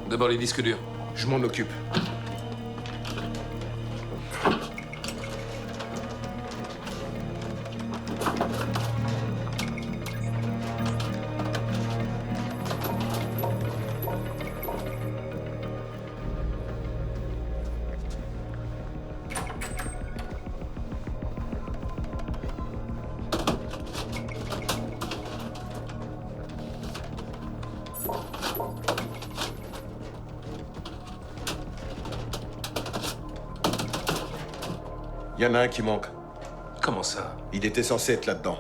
D'abord les disques durs. Je m'en occupe. Il y en a un qui manque. Comment ça? Il était censé être là-dedans.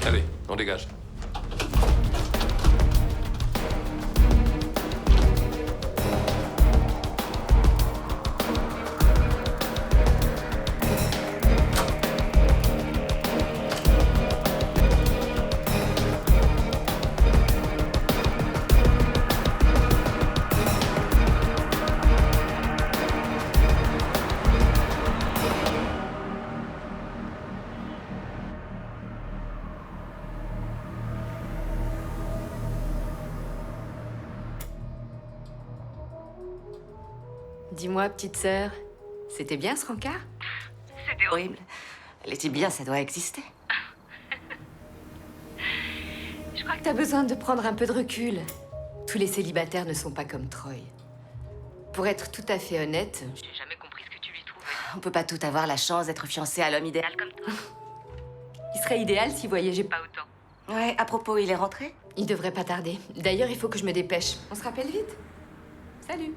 Allez, on dégage. Dis-moi, petite sœur, c'était bien ce rencard? C'était horrible. Elle était bien, ça doit exister. Je crois que t'as besoin de prendre un peu de recul. Tous les célibataires ne sont pas comme Troy. Pour être tout à fait honnête, J'ai jamais compris ce que tu lui trouves. On peut pas tout avoir la chance d'être fiancé à l'homme idéal comme toi. il serait idéal s'il voyageait pas autant. Ouais, à propos, il est rentré? Il devrait pas tarder. D'ailleurs, il faut que je me dépêche. On se rappelle vite. Salut.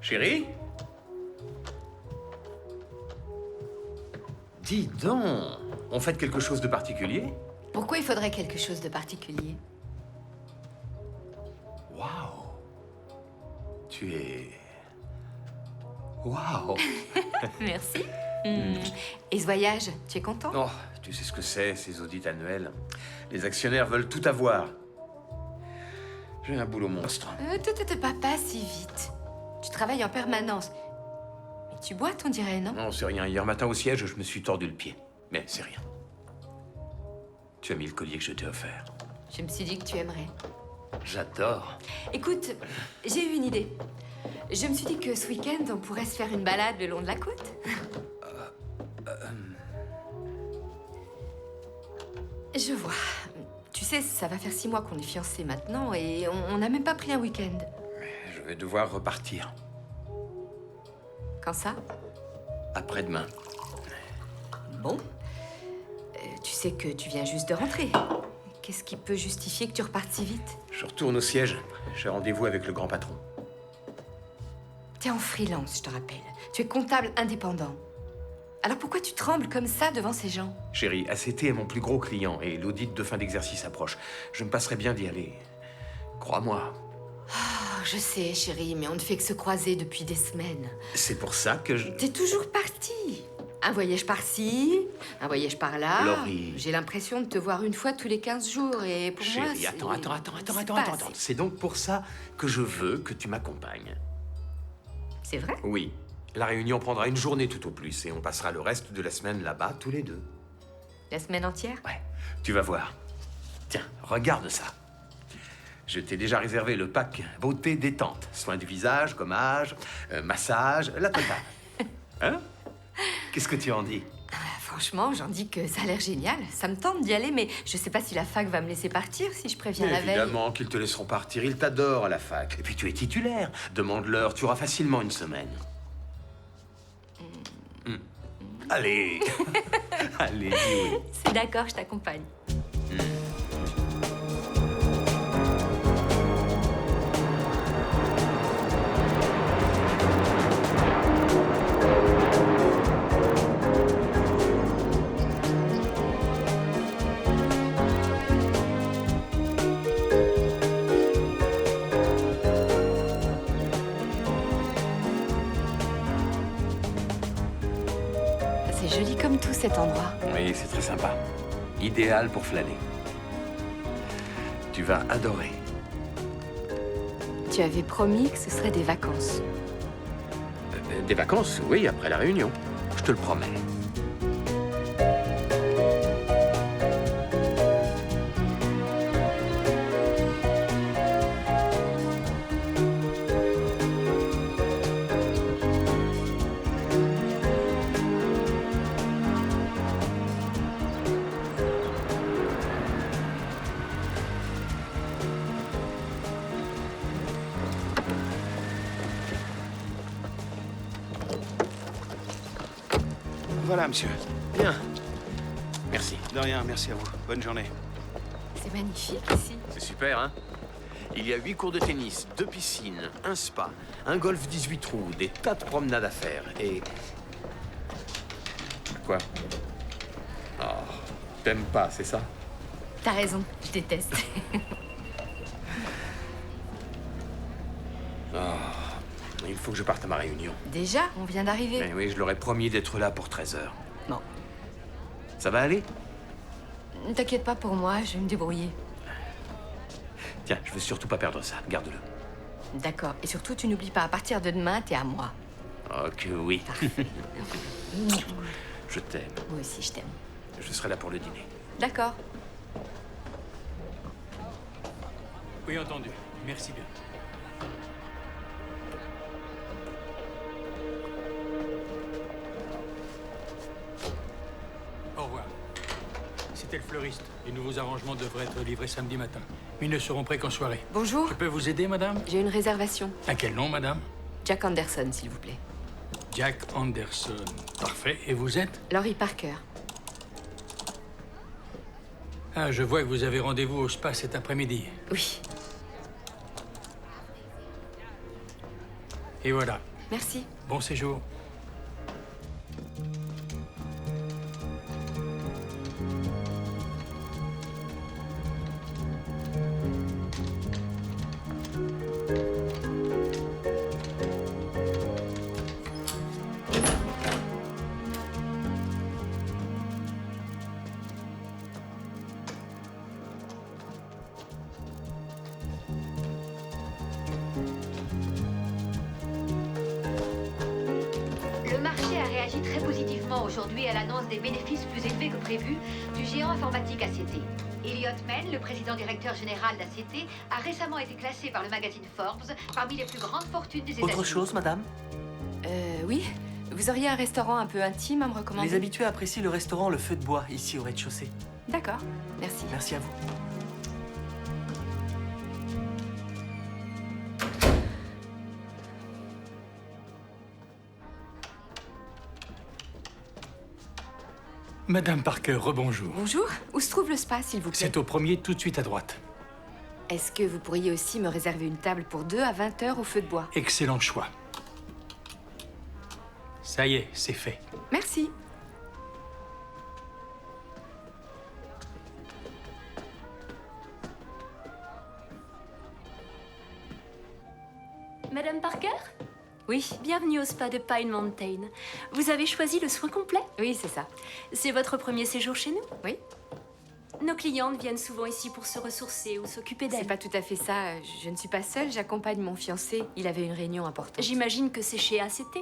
Chérie? Dis donc, on fête quelque chose de particulier? Pourquoi il faudrait quelque chose de particulier? Waouh! Tu es... Waouh! Merci. Et ce voyage, tu es content? Oh, tu sais ce que c'est, ces audits annuels. Les actionnaires veulent tout avoir. J'ai un boulot monstre. Pas si vite. Tu travailles en permanence. Mais tu boites, on dirait, non? Non, c'est rien. Hier matin au siège, je me suis tordu le pied. Mais c'est rien. Tu as mis le collier que je t'ai offert. Je me suis dit que tu aimerais. J'adore. Écoute, j'ai eu une idée. Je me suis dit que ce week-end, on pourrait se faire une balade le long de la côte. Je vois. Tu sais, ça va faire 6 mois qu'on est fiancés maintenant et on n'a même pas pris un week-end. Je vais devoir repartir. Quand ça? Après-demain. Bon. Tu sais que tu viens juste de rentrer. Qu'est-ce qui peut justifier que tu repartes si vite? Je retourne au siège. J'ai rendez-vous avec le grand patron. T'es en freelance, je te rappelle. Tu es comptable indépendant. Alors pourquoi tu trembles comme ça devant ces gens? Chérie, ACT est mon plus gros client et l'audit de fin d'exercice approche. Je me passerais bien d'y aller. Crois-moi. Oh, je sais, chérie, mais on ne fait que se croiser depuis des semaines. C'est pour ça que je... T'es toujours parti. Un voyage par-ci, un voyage par-là. Laurie. J'ai l'impression de te voir une fois tous les 15 jours et pour moi, Chérie, c'est... attends. c'est pas assez. C'est donc pour ça que je veux que tu m'accompagnes. C'est vrai? Oui. La réunion prendra une journée tout au plus et on passera le reste de la semaine là-bas tous les deux. La semaine entière? Ouais, tu vas voir. Tiens, regarde ça. Je t'ai déjà réservé le pack beauté détente. Soins du visage, gommage, massage, la totale. Hein? Qu'est-ce que tu en dis? Franchement, j'en dis que ça a l'air génial. Ça me tente d'y aller, mais je sais pas si la fac va me laisser partir si je préviens la veille. Évidemment qu'ils te laisseront partir. Ils t'adorent à la fac. Et puis tu es titulaire. Demande-leur, tu auras facilement une semaine. Allez. Allez, dis oui. C'est d'accord, je t'accompagne. C'est joli comme tout cet endroit. Oui, c'est très sympa. Idéal pour flâner. Tu vas adorer. Tu avais promis que ce serait des vacances. Des vacances, oui, après la réunion. Je te le promets. Voilà, monsieur. Bien. Merci. De rien, merci à vous. Bonne journée. C'est magnifique ici. C'est super, hein? Il y a 8 cours de tennis, 2 piscines, un spa, un golf 18 trous, des tas de promenades à faire et... Quoi? Oh, t'aimes pas, c'est ça? T'as raison, je déteste. Il faut que je parte à ma réunion. Déjà, on vient d'arriver. Mais oui, je leur ai promis d'être là pour 13 heures. Bon, Ça va aller? ne t'inquiète pas pour moi, je vais me débrouiller. Tiens, je veux surtout pas perdre ça. Garde-le. D'accord. Et surtout, tu n'oublies pas, à partir de demain, t'es à moi. Oh que oui. Je t'aime. Moi aussi, je t'aime. Je serai là pour le dîner. D'accord. Oui, entendu. Merci bien. Au revoir. C'était le fleuriste. Les nouveaux arrangements devraient être livrés samedi matin. Ils ne seront prêts qu'en soirée. Bonjour. Je peux vous aider, madame? J'ai une réservation. À quel nom, madame? Jack Anderson, s'il vous plaît. Jack Anderson. Parfait. Et vous êtes? Laurie Parker. Ah, je vois que vous avez rendez-vous au spa cet après-midi. Oui. Et voilà. Merci. Bon séjour. Le marché a réagi très positivement aujourd'hui à l'annonce des bénéfices plus élevés que prévu du géant informatique ACT. Elliot Mann, le président directeur général d'ACT, a récemment été classé par le magazine Forbes parmi les plus grandes fortunes des États-Unis. Autre chose, madame? Oui. Vous auriez un restaurant un peu intime à me recommander? Les habitués apprécient le restaurant Le Feu de Bois, ici au rez-de-chaussée. D'accord. Merci. Merci à vous. Madame Parker, rebonjour. Bonjour. Où se trouve le spa, s'il vous plaît? C'est au premier, tout de suite à droite. Est-ce que vous pourriez aussi me réserver une table pour 2 à 20 heures au Feu de Bois? Excellent choix. Ça y est, c'est fait. Merci. Madame Parker, Oui. bienvenue au spa de Pine Mountain. Vous avez choisi le soin complet? Oui, c'est ça. C'est votre premier séjour chez nous? Oui. Nos clientes viennent souvent ici pour se ressourcer ou s'occuper C'est d'elles. pas tout à fait ça. Je ne suis pas seule, j'accompagne mon fiancé. Il avait une réunion importante. J'imagine que c'est chez ACT.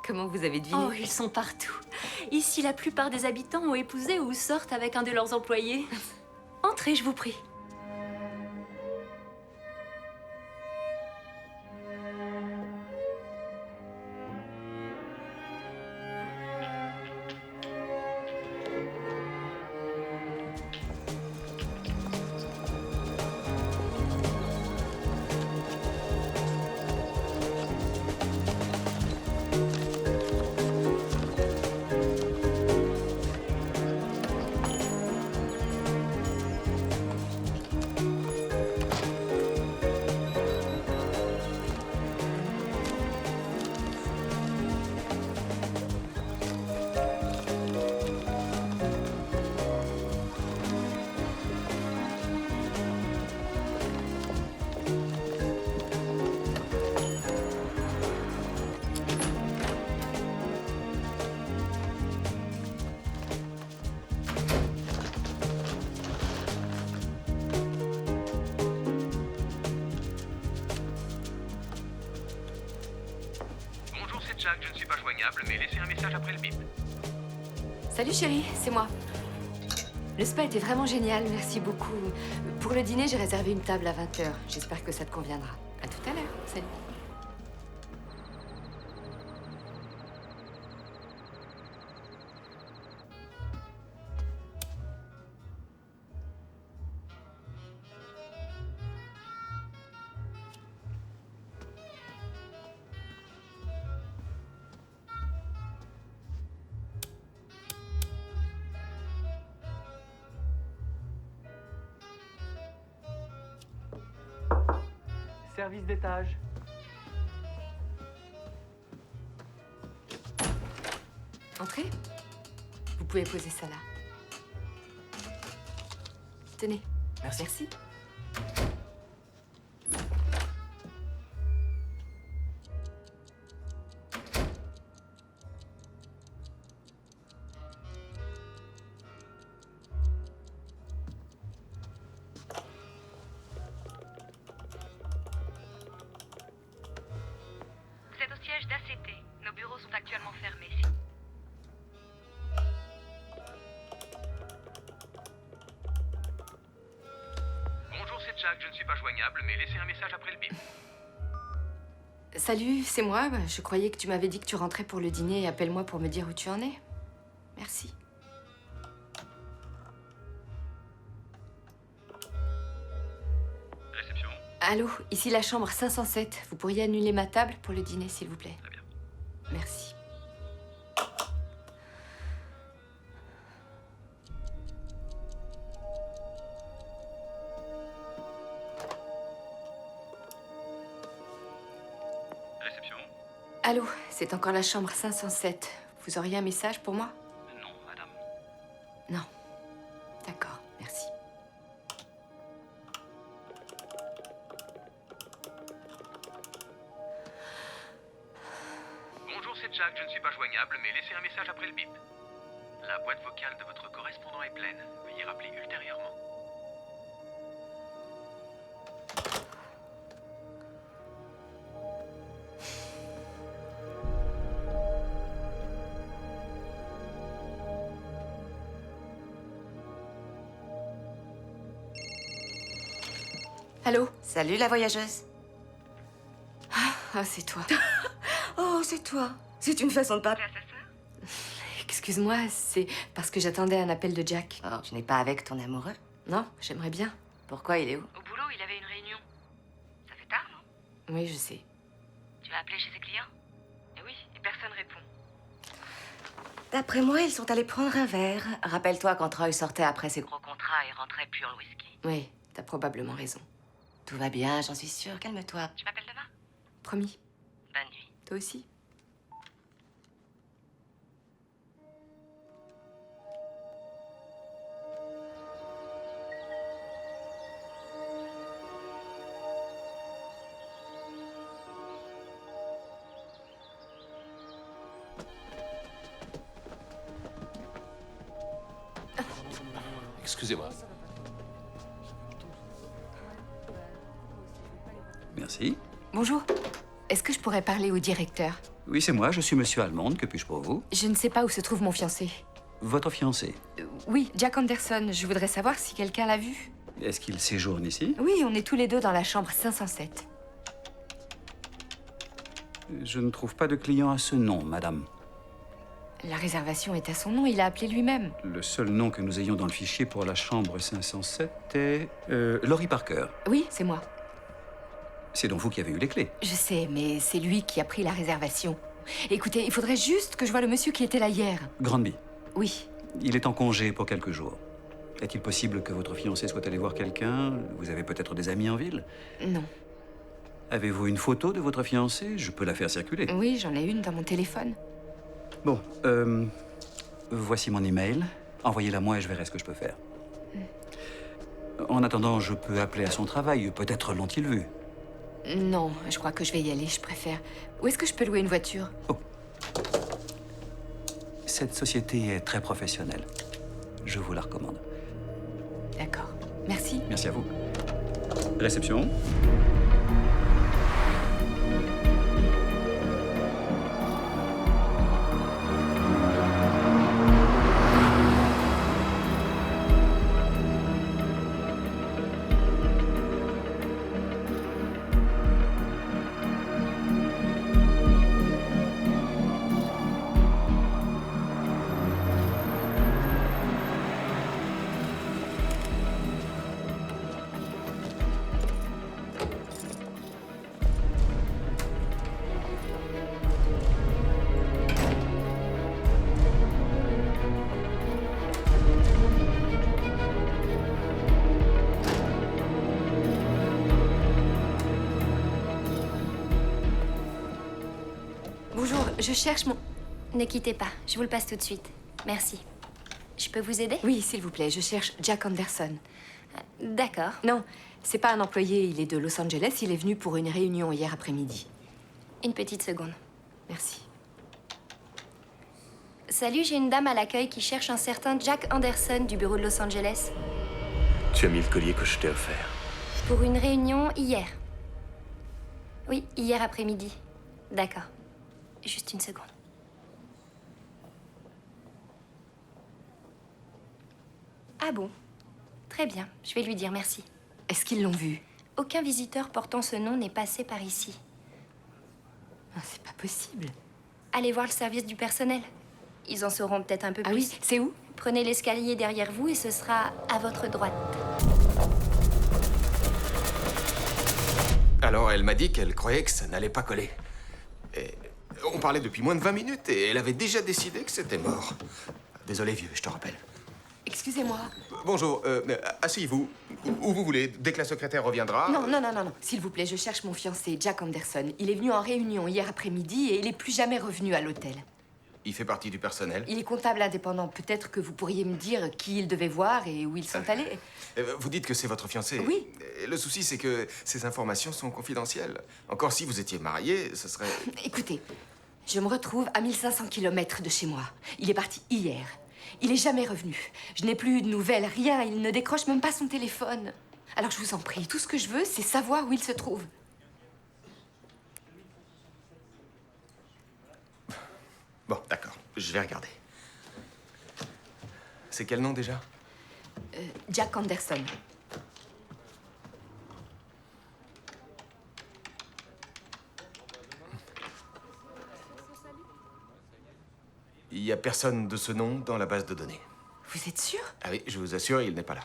Comment vous avez deviné? Oh, ils sont partout. Ici, la plupart des habitants ont épousé ou sortent avec un de leurs employés. Entrez, je vous prie. Bonjour, c'est Jack, je ne suis pas joignable, mais laissez un message après le bip. Salut chérie, c'est moi. Le spa était vraiment génial, merci beaucoup. Pour le dîner, j'ai réservé une table à 20h. J'espère que ça te conviendra. À tout à l'heure, salut. Service d'étage. Entrez. Vous pouvez poser ça là. Tenez. Merci. Merci. Vous êtes au siège d'ACT. Nos bureaux sont actuellement fermés. Bonjour, c'est Jack, je ne suis pas joignable, mais laissez un message après le bip. Salut, c'est moi. Je croyais que tu m'avais dit que tu rentrais pour le dîner. Appelle-moi pour me dire où tu en es. Merci. Réception. Allô, ici la chambre 507. Vous pourriez annuler ma table pour le dîner, s'il vous plaît? Très bien. Merci. Réception. Allô, c'est encore la chambre 507. Vous auriez un message pour moi? Non, madame. Non. D'accord, merci. Bonjour, c'est Jack, je ne suis pas joignable, mais laissez un message après le bip. La boîte vocale de votre correspondant est pleine. Veuillez rappeler ultérieurement. Allô? Salut la voyageuse. Ah, c'est toi. Oh, c'est toi. C'est une façon de parler. Excuse-moi, c'est parce que j'attendais un appel de Jack. Oh, tu n'es pas avec ton amoureux? Non, j'aimerais bien. Pourquoi il est où? Au boulot, il avait une réunion. Ça fait tard, non? Oui, je sais. Tu as appelé chez ses clients? Eh oui, et personne répond. D'après moi, ils sont allés prendre un verre. Rappelle-toi quand Troy sortait après ses gros contrats et rentrait plus en whisky. Oui, t'as probablement raison. Tout va bien, j'en suis sûre. Calme-toi. Tu m'appelles demain? Promis. Bonne nuit. Toi aussi. Excusez-moi. Merci. Bonjour. Est-ce que je pourrais parler au directeur? Oui, c'est moi, je suis monsieur Allemande. Que puis-je pour vous? Je ne sais pas où se trouve mon fiancé. Votre fiancé? Oui, Jack Anderson. Je voudrais savoir si quelqu'un l'a vu. Est-ce qu'il séjourne ici? Oui, on est tous les deux dans la chambre 507. Je ne trouve pas de client à ce nom, madame. La réservation est à son nom, il a appelé lui-même. Le seul nom que nous ayons dans le fichier pour la chambre 507 est... Laurie Parker. Oui, c'est moi. C'est donc vous qui avez eu les clés. Je sais, mais c'est lui qui a pris la réservation. Écoutez, il faudrait juste que je voie le monsieur qui était là hier. Granby. Oui. Il est en congé pour quelques jours. Est-il possible que votre fiancé soit allé voir quelqu'un? Vous avez peut-être des amis en ville? Non. Avez-vous une photo de votre fiancé? Je peux la faire circuler. Oui, j'en ai une dans mon téléphone. Bon, voici mon email. Envoyez-la moi et je verrai ce que je peux faire. En attendant, je peux appeler à son travail. Peut-être l'ont-ils vu. Non, je crois que je vais y aller, je préfère. Où est-ce que je peux louer une voiture? Oh. Cette société est très professionnelle. Je vous la recommande. D'accord. Merci. Merci à vous. Réception. Bonjour, je cherche mon... Ne quittez pas, je vous le passe tout de suite. Merci. Je peux vous aider? Oui, s'il vous plaît, je cherche Jack Anderson. D'accord. Non, c'est pas un employé, il est de Los Angeles, il est venu pour une réunion hier après-midi. Une petite seconde. Merci. Salut, j'ai une dame à l'accueil qui cherche un certain Jack Anderson du bureau de Los Angeles. Tu as mis le collier que je t'ai offert. Pour une réunion hier. Oui, hier après-midi. D'accord. Juste une seconde. Ah bon? Très bien, je vais lui dire merci. Est-ce qu'ils l'ont vu? Aucun visiteur portant ce nom n'est passé par ici. Ah, c'est pas possible. Allez voir le service du personnel. Ils en sauront peut-être un peu Ah plus. oui, c'est où? Prenez l'escalier derrière vous et ce sera à votre droite. Alors, elle m'a dit qu'elle croyait que ça n'allait pas coller. Et on parlait depuis moins de 20 minutes et elle avait déjà décidé que c'était mort. Désolé, vieux, je te rappelle. Excusez-moi. Bonjour, asseyez-vous. Où vous voulez, dès que la secrétaire reviendra. Non, non, non, non, non. S'il vous plaît, je cherche mon fiancé, Jack Anderson. Il est venu en réunion hier après-midi et il est plus jamais revenu à l'hôtel. Il fait partie du personnel. Il est comptable indépendant. Peut-être que vous pourriez me dire qui il devait voir et où ils sont allés. Vous dites que c'est votre fiancé. Oui. Le souci, c'est que ces informations sont confidentielles. Encore si vous étiez mariés, ce serait... Écoutez, je me retrouve à 1500 km de chez moi. Il est parti hier. Il est jamais revenu. Je n'ai plus de nouvelles, rien. Il ne décroche même pas son téléphone. Alors je vous en prie, tout ce que je veux, c'est savoir où il se trouve. Bon, d'accord, je vais regarder. C'est quel nom déjà? Jack Anderson. Il n'y a personne de ce nom dans la base de données. Vous êtes sûr? Ah oui, je vous assure, il n'est pas là.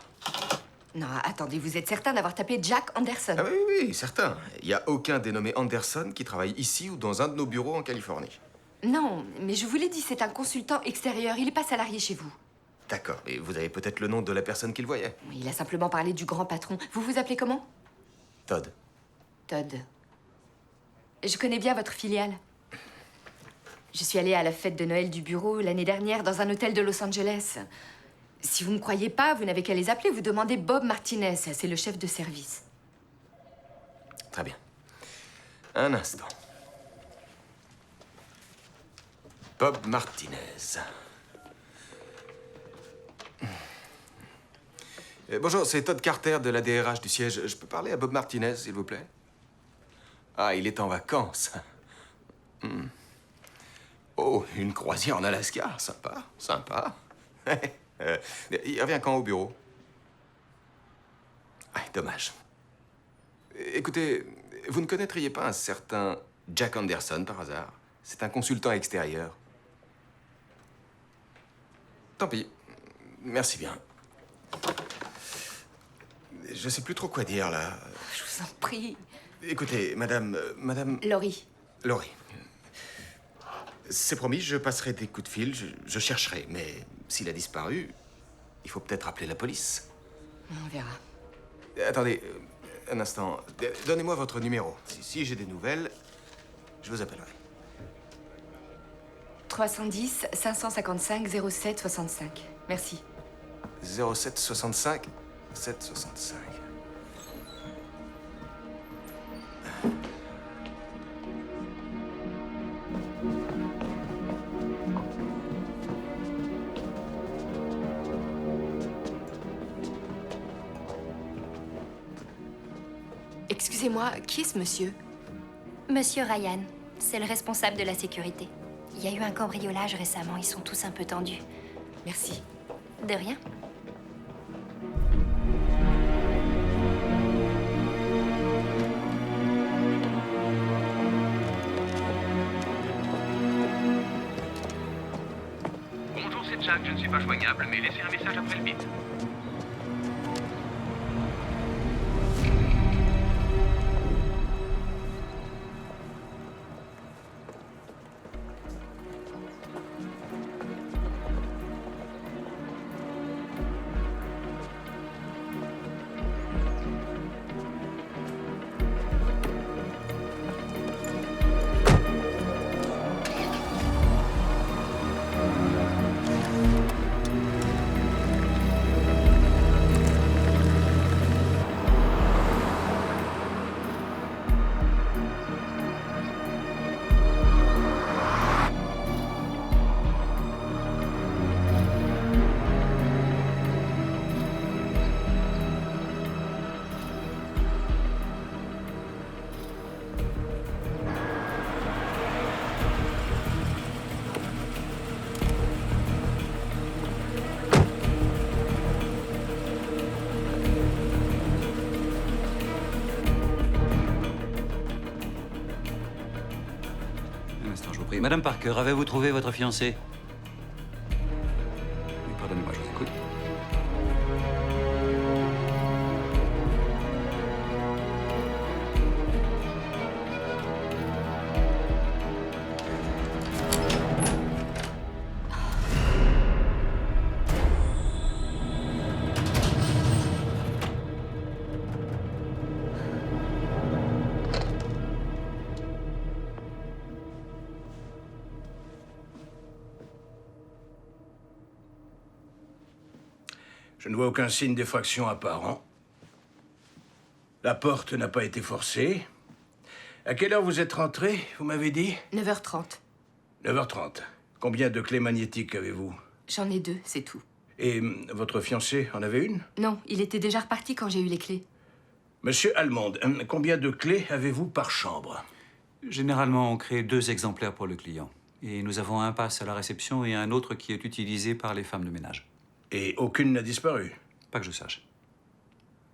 Non, attendez, vous êtes certain d'avoir tapé Jack Anderson? Ah oui, oui, certain. Il n'y a aucun dénommé Anderson qui travaille ici ou dans un de nos bureaux en Californie. Non, mais je vous l'ai dit, c'est un consultant extérieur. Il n'est pas salarié chez vous. D'accord, mais vous avez peut-être le nom de la personne qui le voyait. Il a simplement parlé du grand patron. Vous vous appelez comment? Todd. Todd. Je connais bien votre filiale. Je suis allée à la fête de Noël du bureau l'année dernière dans un hôtel de Los Angeles. Si vous ne me croyez pas, vous n'avez qu'à les appeler. Vous demandez Bob Martinez. C'est le chef de service. Très bien. Un instant. Bob Martinez. Bonjour, c'est Todd Carter de la DRH du siège. Je peux parler à Bob Martinez, s'il vous plaît? Ah, il est en vacances. Oh, une croisière en Alaska. Sympa, sympa. Il revient quand au bureau? Ouais, dommage. Écoutez, vous ne connaîtriez pas un certain Jack Anderson par hasard? C'est un consultant extérieur. Tant pis. Merci bien. Je sais plus trop quoi dire, là. Je vous en prie. Écoutez, madame... Laurie. Laurie. C'est promis, je passerai des coups de fil, je chercherai. Mais s'il a disparu, il faut peut-être appeler la police. On verra. Attendez, un instant. Donnez-moi votre numéro. Si j'ai des nouvelles, je vous appellerai. 310 555 07 65. Merci. 07 65 7 65. Excusez-moi, qui est ce monsieur? Monsieur Ryan, c'est le responsable de la sécurité. Il y a eu un cambriolage récemment, ils sont tous un peu tendus. Merci. De rien. Bonjour, c'est Jack, je ne suis pas joignable, mais laissez un message après le bip. Madame Parker, avez-vous trouvé votre fiancé? Pardonnez-moi, je vous écoute. Je ne vois aucun signe d'effraction apparent. La porte n'a pas été forcée. À quelle heure vous êtes rentré, vous m'avez dit? 9h30. 9h30. Combien de clés magnétiques avez-vous? J'en ai 2, c'est tout. Et votre fiancé en avait une? Non, il était déjà reparti quand j'ai eu les clés. Monsieur Almond, combien de clés avez-vous par chambre? Généralement, on crée 2 exemplaires pour le client. Et nous avons un pass à la réception et un autre qui est utilisé par les femmes de ménage. Et aucune n'a disparu? Pas que je sache.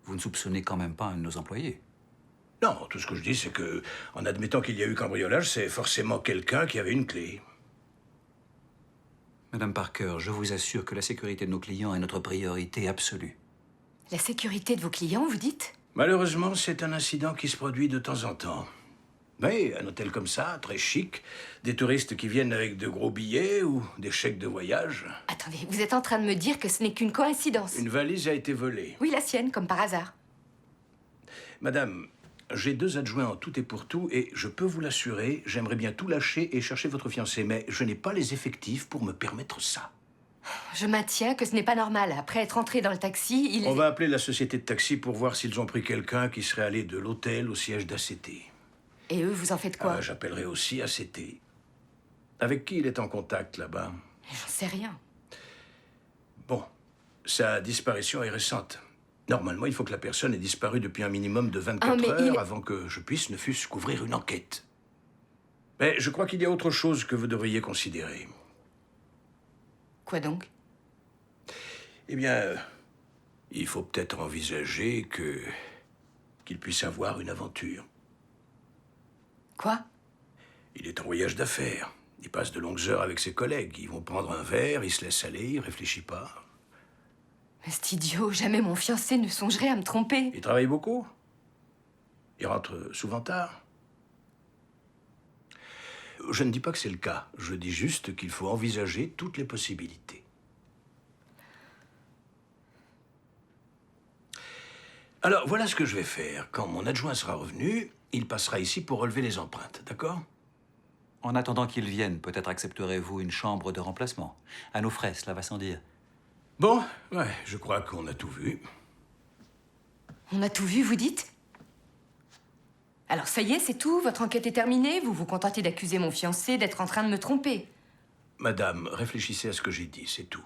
Vous ne soupçonnez quand même pas un de nos employés? Non, tout ce que je dis, c'est que, en admettant qu'il y a eu cambriolage, c'est forcément quelqu'un qui avait une clé. Madame Parker, je vous assure que la sécurité de nos clients est notre priorité absolue. La sécurité de vos clients, vous dites? Malheureusement, c'est un incident qui se produit de temps en temps. Mais un hôtel comme ça, très chic, des touristes qui viennent avec de gros billets ou des chèques de voyage. Attendez, vous êtes en train de me dire que ce n'est qu'une coïncidence? Une valise a été volée. Oui, la sienne, comme par hasard. Madame, j'ai 2 adjoints en tout et pour tout, et je peux vous l'assurer, j'aimerais bien tout lâcher et chercher votre fiancé, mais je n'ai pas les effectifs pour me permettre ça. Je maintiens que ce n'est pas normal. Après être entré dans le taxi, On va appeler la société de taxi pour voir s'ils ont pris quelqu'un qui serait allé de l'hôtel au siège d'ACT. Et eux, vous en faites quoi? J'appellerai aussi ACT. Avec qui il est en contact là-bas? J'en sais rien. Bon, sa disparition est récente. Normalement, il faut que la personne ait disparu depuis un minimum de 24 heures avant que je puisse ne fût-ce qu'ouvrir une enquête. Mais je crois qu'il y a autre chose que vous devriez considérer. Quoi donc? Eh bien, il faut peut-être envisager qu'il puisse avoir une aventure. Quoi? Il est en voyage d'affaires. Il passe de longues heures avec ses collègues. Ils vont prendre un verre, il se laisse aller, il réfléchit pas. Mais c'est idiot, jamais mon fiancé ne songerait à me tromper. Il travaille beaucoup. Il rentre souvent tard. Je ne dis pas que c'est le cas. Je dis juste qu'il faut envisager toutes les possibilités. Alors, voilà ce que je vais faire. Quand mon adjoint sera revenu, il passera ici pour relever les empreintes, d'accord? En attendant qu'il vienne, peut-être accepterez-vous une chambre de remplacement. À nos frais, cela va sans dire. Bon, ouais, je crois qu'on a tout vu. On a tout vu, vous dites? Alors ça y est, c'est tout? Votre enquête est terminée? Vous vous contentez d'accuser mon fiancé d'être en train de me tromper? Madame, réfléchissez à ce que j'ai dit, c'est tout.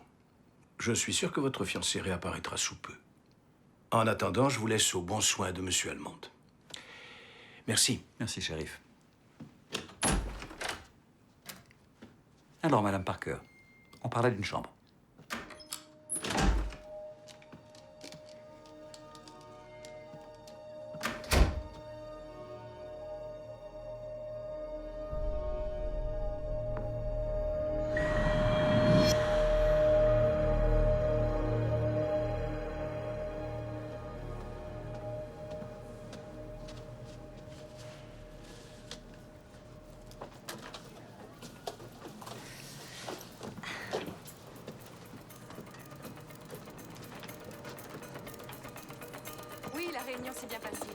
Je suis sûr que votre fiancé réapparaîtra sous peu. En attendant, je vous laisse au bon soin de Monsieur Allemande. Merci. Merci, shérif. Alors, Madame Parker, on parlait d'une chambre. Oui, la réunion s'est bien passée.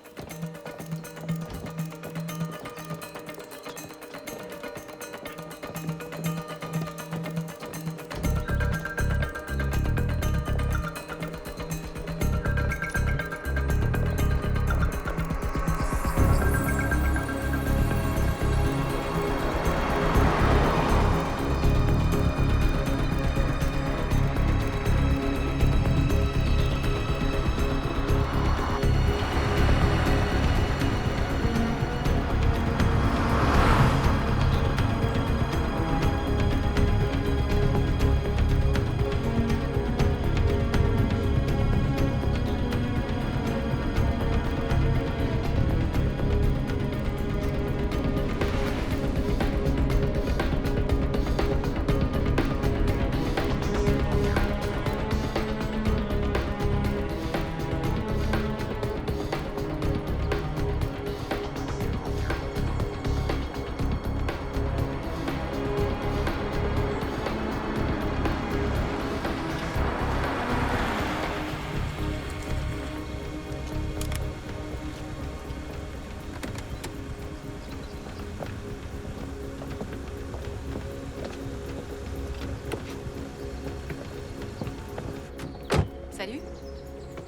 Salut.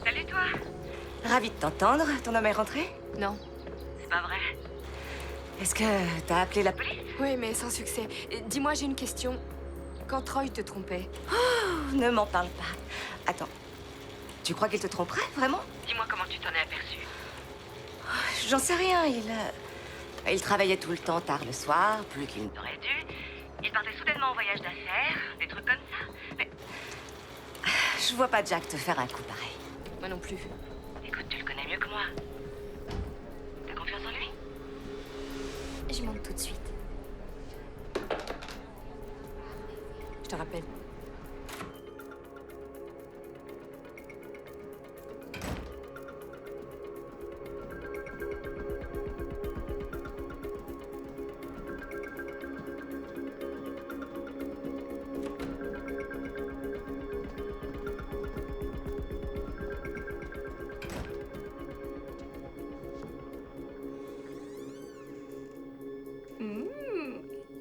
Salut, toi. Ravi de t'entendre. Ton homme est rentré? Non. C'est pas vrai. Est-ce que t'as appelé la police? Oui, mais sans succès. Dis-moi, j'ai une question. Quand Troy te trompait... Oh, ne m'en parle pas. Attends. Tu crois qu'il te tromperait, vraiment? Dis-moi comment tu t'en es aperçu. J'en sais rien. Il travaillait tout le temps tard le soir, plus qu'il n'aurait dû. Il partait soudainement en voyage d'affaires, des trucs comme ça. Mais... Je vois pas Jack te faire un coup pareil. Moi non plus. Écoute, tu le connais mieux que moi. T'as confiance en lui? Je monte tout de suite. Je te rappelle.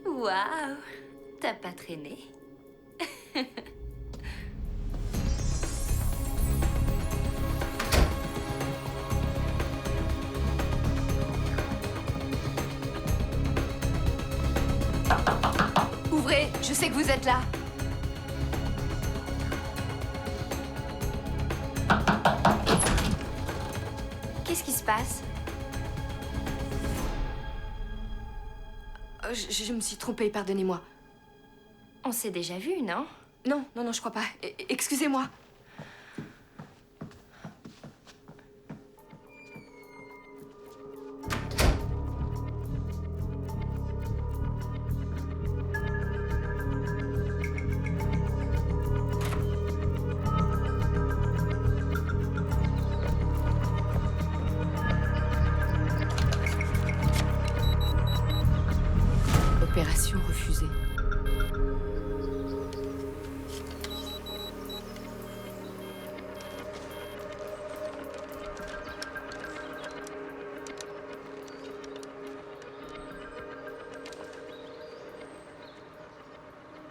Waouh, t'as pas traîné? Ouvrez, je sais que vous êtes là. Qu'est-ce qui se passe? Je me suis trompée, pardonnez-moi. On s'est déjà vu, non? Non, non, non, je crois pas. Excusez-moi. Opération refusée.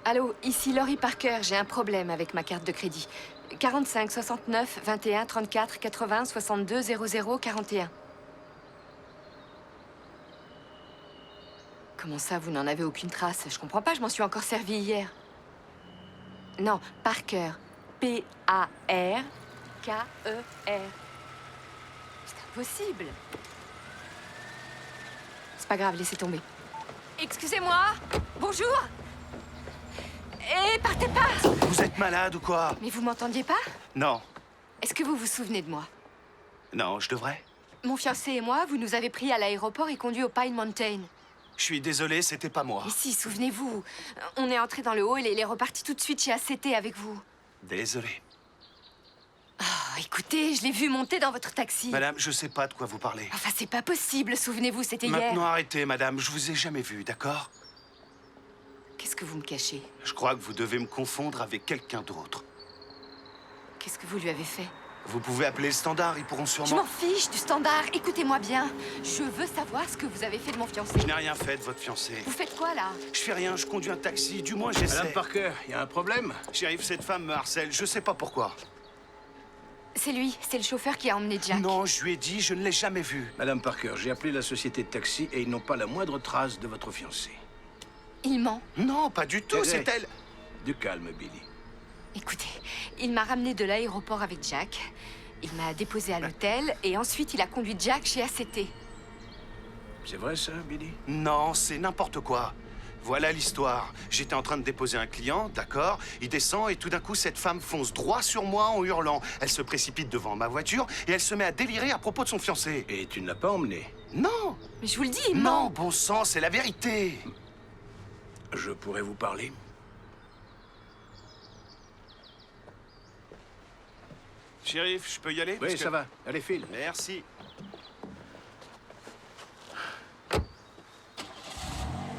Allô, ici Laurie Parker. J'ai un problème avec ma carte de crédit. 45 69 21 34 80 62 00 41. Comment ça, vous n'en avez aucune trace? Je comprends pas, je m'en suis encore servi hier. Non, Parker. P-A-R-K-E-R. C'est impossible. C'est pas grave, laissez tomber. Excusez-moi. Bonjour. Et partez pas. Vous êtes malade ou quoi? Mais vous m'entendiez pas? Non. Est-ce que vous vous souvenez de moi? Non, je devrais. Mon fiancé et moi, vous nous avez pris à l'aéroport et conduits au Pine Mountain. Je suis désolé, c'était pas moi. Mais si, souvenez-vous. On est entré dans le hall et il est reparti tout de suite chez ACT avec vous. Désolé. Oh, écoutez, je l'ai vu monter dans votre taxi. Madame, je sais pas de quoi vous parlez. Enfin, c'est pas possible, souvenez-vous, c'était hier. Maintenant, arrêtez, madame. Je vous ai jamais vu, d'accord? Qu'est-ce que vous me cachez? Je crois que vous devez me confondre avec quelqu'un d'autre. Qu'est-ce que vous lui avez fait? Vous pouvez appeler le standard, ils pourront Je sûrement... m'en fiche du standard, écoutez-moi bien. Je veux savoir ce que vous avez fait de mon fiancé. Je n'ai rien fait de votre fiancé. Vous faites quoi, là? Je fais rien, je conduis un taxi, du moins j'essaie. Madame Parker, il y a un problème? Shérif, cette femme me harcèle, je sais pas pourquoi. C'est lui, c'est le chauffeur qui a emmené Jack. Non, je lui ai dit, je ne l'ai jamais vu. Madame Parker, j'ai appelé la société de taxi et ils n'ont pas la moindre trace de votre fiancé. Il ment. Non, pas du tout, c'est elle. Du calme, Billy. Écoutez, il m'a ramené de l'aéroport avec Jack. Il m'a déposé à l'hôtel et ensuite il a conduit Jack chez ACT. C'est vrai ça, Billy? Non, c'est n'importe quoi. Voilà l'histoire. J'étais en train de déposer un client, d'accord? Il descend et tout d'un coup, cette femme fonce droit sur moi en hurlant. Elle se précipite devant ma voiture et elle se met à délirer à propos de son fiancé. Et tu ne l'as pas emmené? Non! Mais je vous le dis, il Non, ment. bon sang, c'est la vérité. Je pourrais vous parler? Shérif, je peux y aller? Oui, ça va. Allez, file. Merci.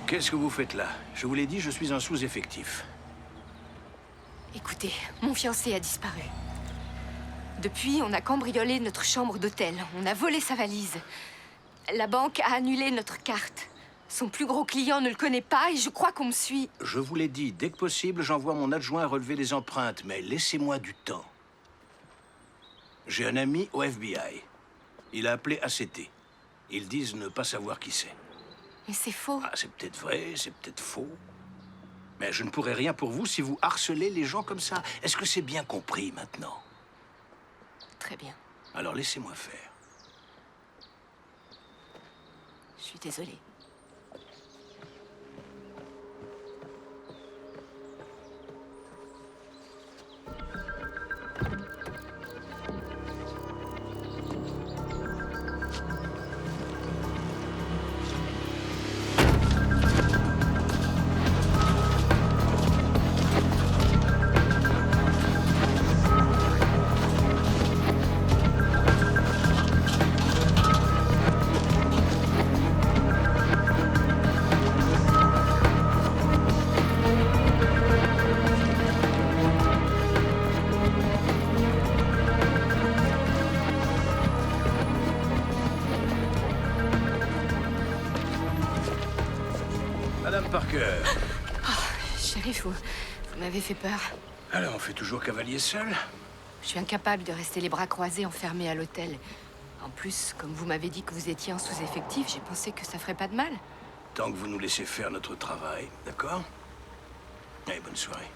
Qu'est-ce que vous faites là? Je vous l'ai dit, je suis un sous-effectif. Écoutez, mon fiancé a disparu. Depuis, on a cambriolé notre chambre d'hôtel. On a volé sa valise. La banque a annulé notre carte. Son plus gros client ne le connaît pas et je crois qu'on me suit. Je vous l'ai dit, dès que possible, j'envoie mon adjoint relever les empreintes, mais laissez-moi du temps. J'ai un ami au FBI. Il a appelé ACT. Ils disent ne pas savoir qui c'est. Mais c'est faux. Ah, c'est peut-être vrai, c'est peut-être faux. Mais je ne pourrai rien pour vous si vous harcelez les gens comme ça. Est-ce que c'est bien compris maintenant? Très bien. Alors laissez-moi faire. Je suis désolée. Madame Parker. Oh, shérif, vous m'avez fait peur. Alors, on fait toujours cavalier seul? Je suis incapable de rester les bras croisés enfermée à l'hôtel. En plus, comme vous m'avez dit que vous étiez en sous-effectif, j'ai pensé que ça ferait pas de mal. Tant que vous nous laissez faire notre travail, d'accord? Allez, bonne soirée.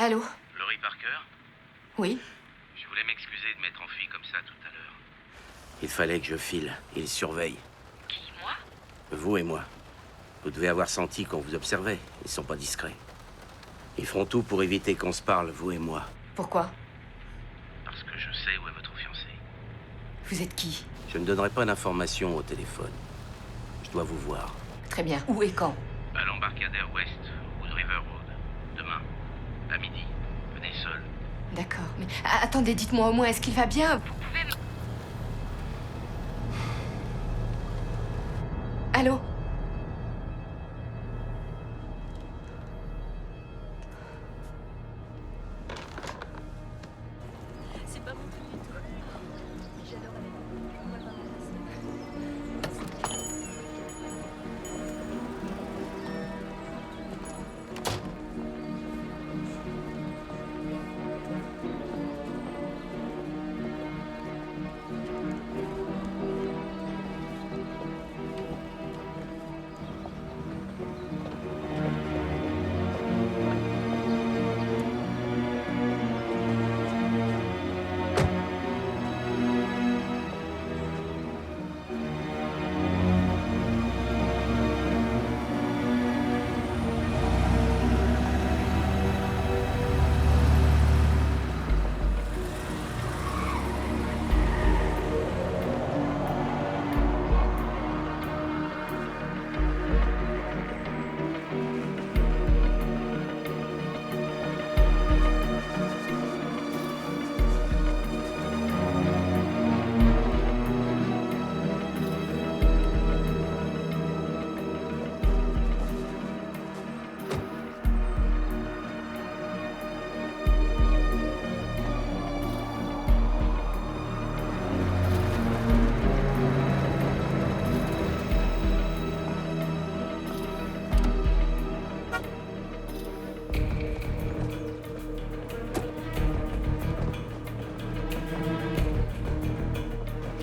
Allô? Laurie Parker? Oui? Je voulais m'excuser de m'être enfui comme ça tout à l'heure. Il fallait que je file. Ils surveillent. Qui, moi? Vous et moi. Vous devez avoir senti qu'on vous observait. Ils sont pas discrets. Ils feront tout pour éviter qu'on se parle, vous et moi. Pourquoi? Parce que je sais où est votre fiancé. Vous êtes qui? Je ne donnerai pas d'informations au téléphone. Je dois vous voir. Très bien. Où et quand? À l'embarcadère ouest, au bout de River Road. Demain, à midi. Venez seul. D'accord. Mais attendez, dites-moi au moins, est-ce qu'il va bien? Vous pouvez me... Allô? C'est pas mon truc du tout. J'adore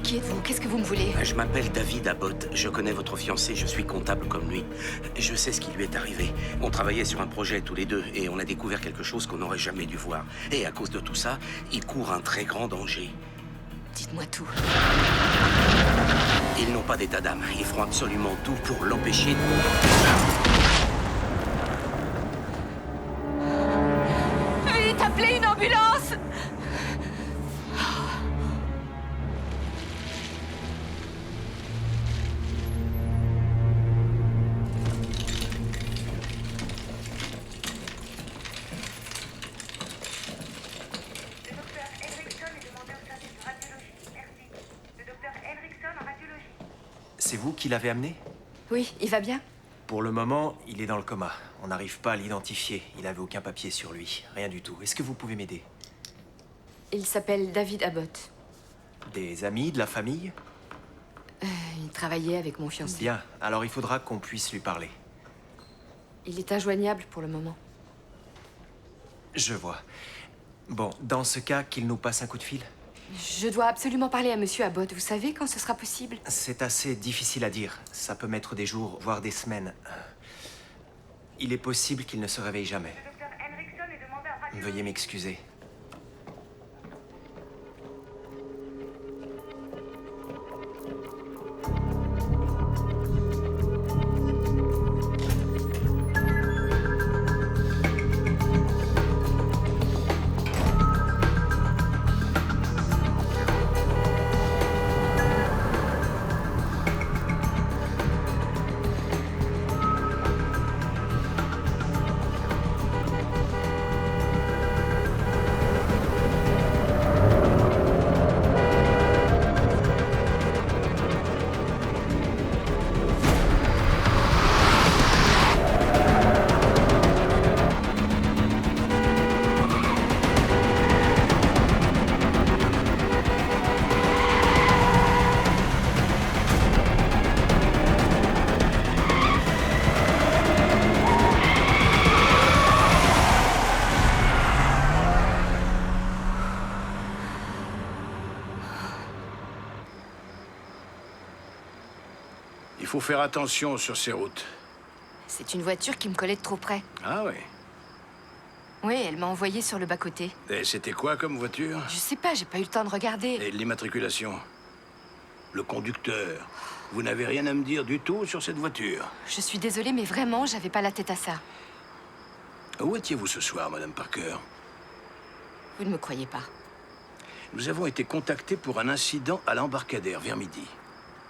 Qui êtes-vous? Qu'est-ce que vous me voulez? Je m'appelle David Abbott. Je connais votre fiancé. Je suis comptable comme lui. Je sais ce qui lui est arrivé. On travaillait sur un projet tous les deux et on a découvert quelque chose qu'on n'aurait jamais dû voir. Et à cause de tout ça, il court un très grand danger. Dites-moi tout. Ils n'ont pas d'état d'âme. Ils feront absolument tout pour l'empêcher. Vite, appelez une ambulance! C'est vous qui l'avez amené? Oui, il va bien? Pour le moment, il est dans le coma. On n'arrive pas à l'identifier. Il n'avait aucun papier sur lui. Rien du tout. Est-ce que vous pouvez m'aider? Il s'appelle David Abbott. Des amis, de la famille? Il travaillait avec mon fiancé. Bien. Alors il faudra qu'on puisse lui parler. Il est injoignable pour le moment. Je vois. Bon, dans ce cas, qu'il nous passe un coup de fil? Je dois absolument parler à Monsieur Abbott. Vous savez quand ce sera possible? C'est assez difficile à dire. Ça peut mettre des jours, voire des semaines. Il est possible qu'il ne se réveille jamais. Veuillez m'excuser. Il faut faire attention sur ces routes. C'est une voiture qui me collait de trop près. Ah ouais. Oui, elle m'a envoyé sur le bas-côté. Et c'était quoi comme voiture? Je sais pas, j'ai pas eu le temps de regarder. Et l'immatriculation? Le conducteur? Vous n'avez rien à me dire du tout sur cette voiture? Je suis désolée, mais vraiment, j'avais pas la tête à ça. Où étiez-vous ce soir, Madame Parker? Vous ne me croyez pas. Nous avons été contactés pour un incident à l'embarcadère vers midi.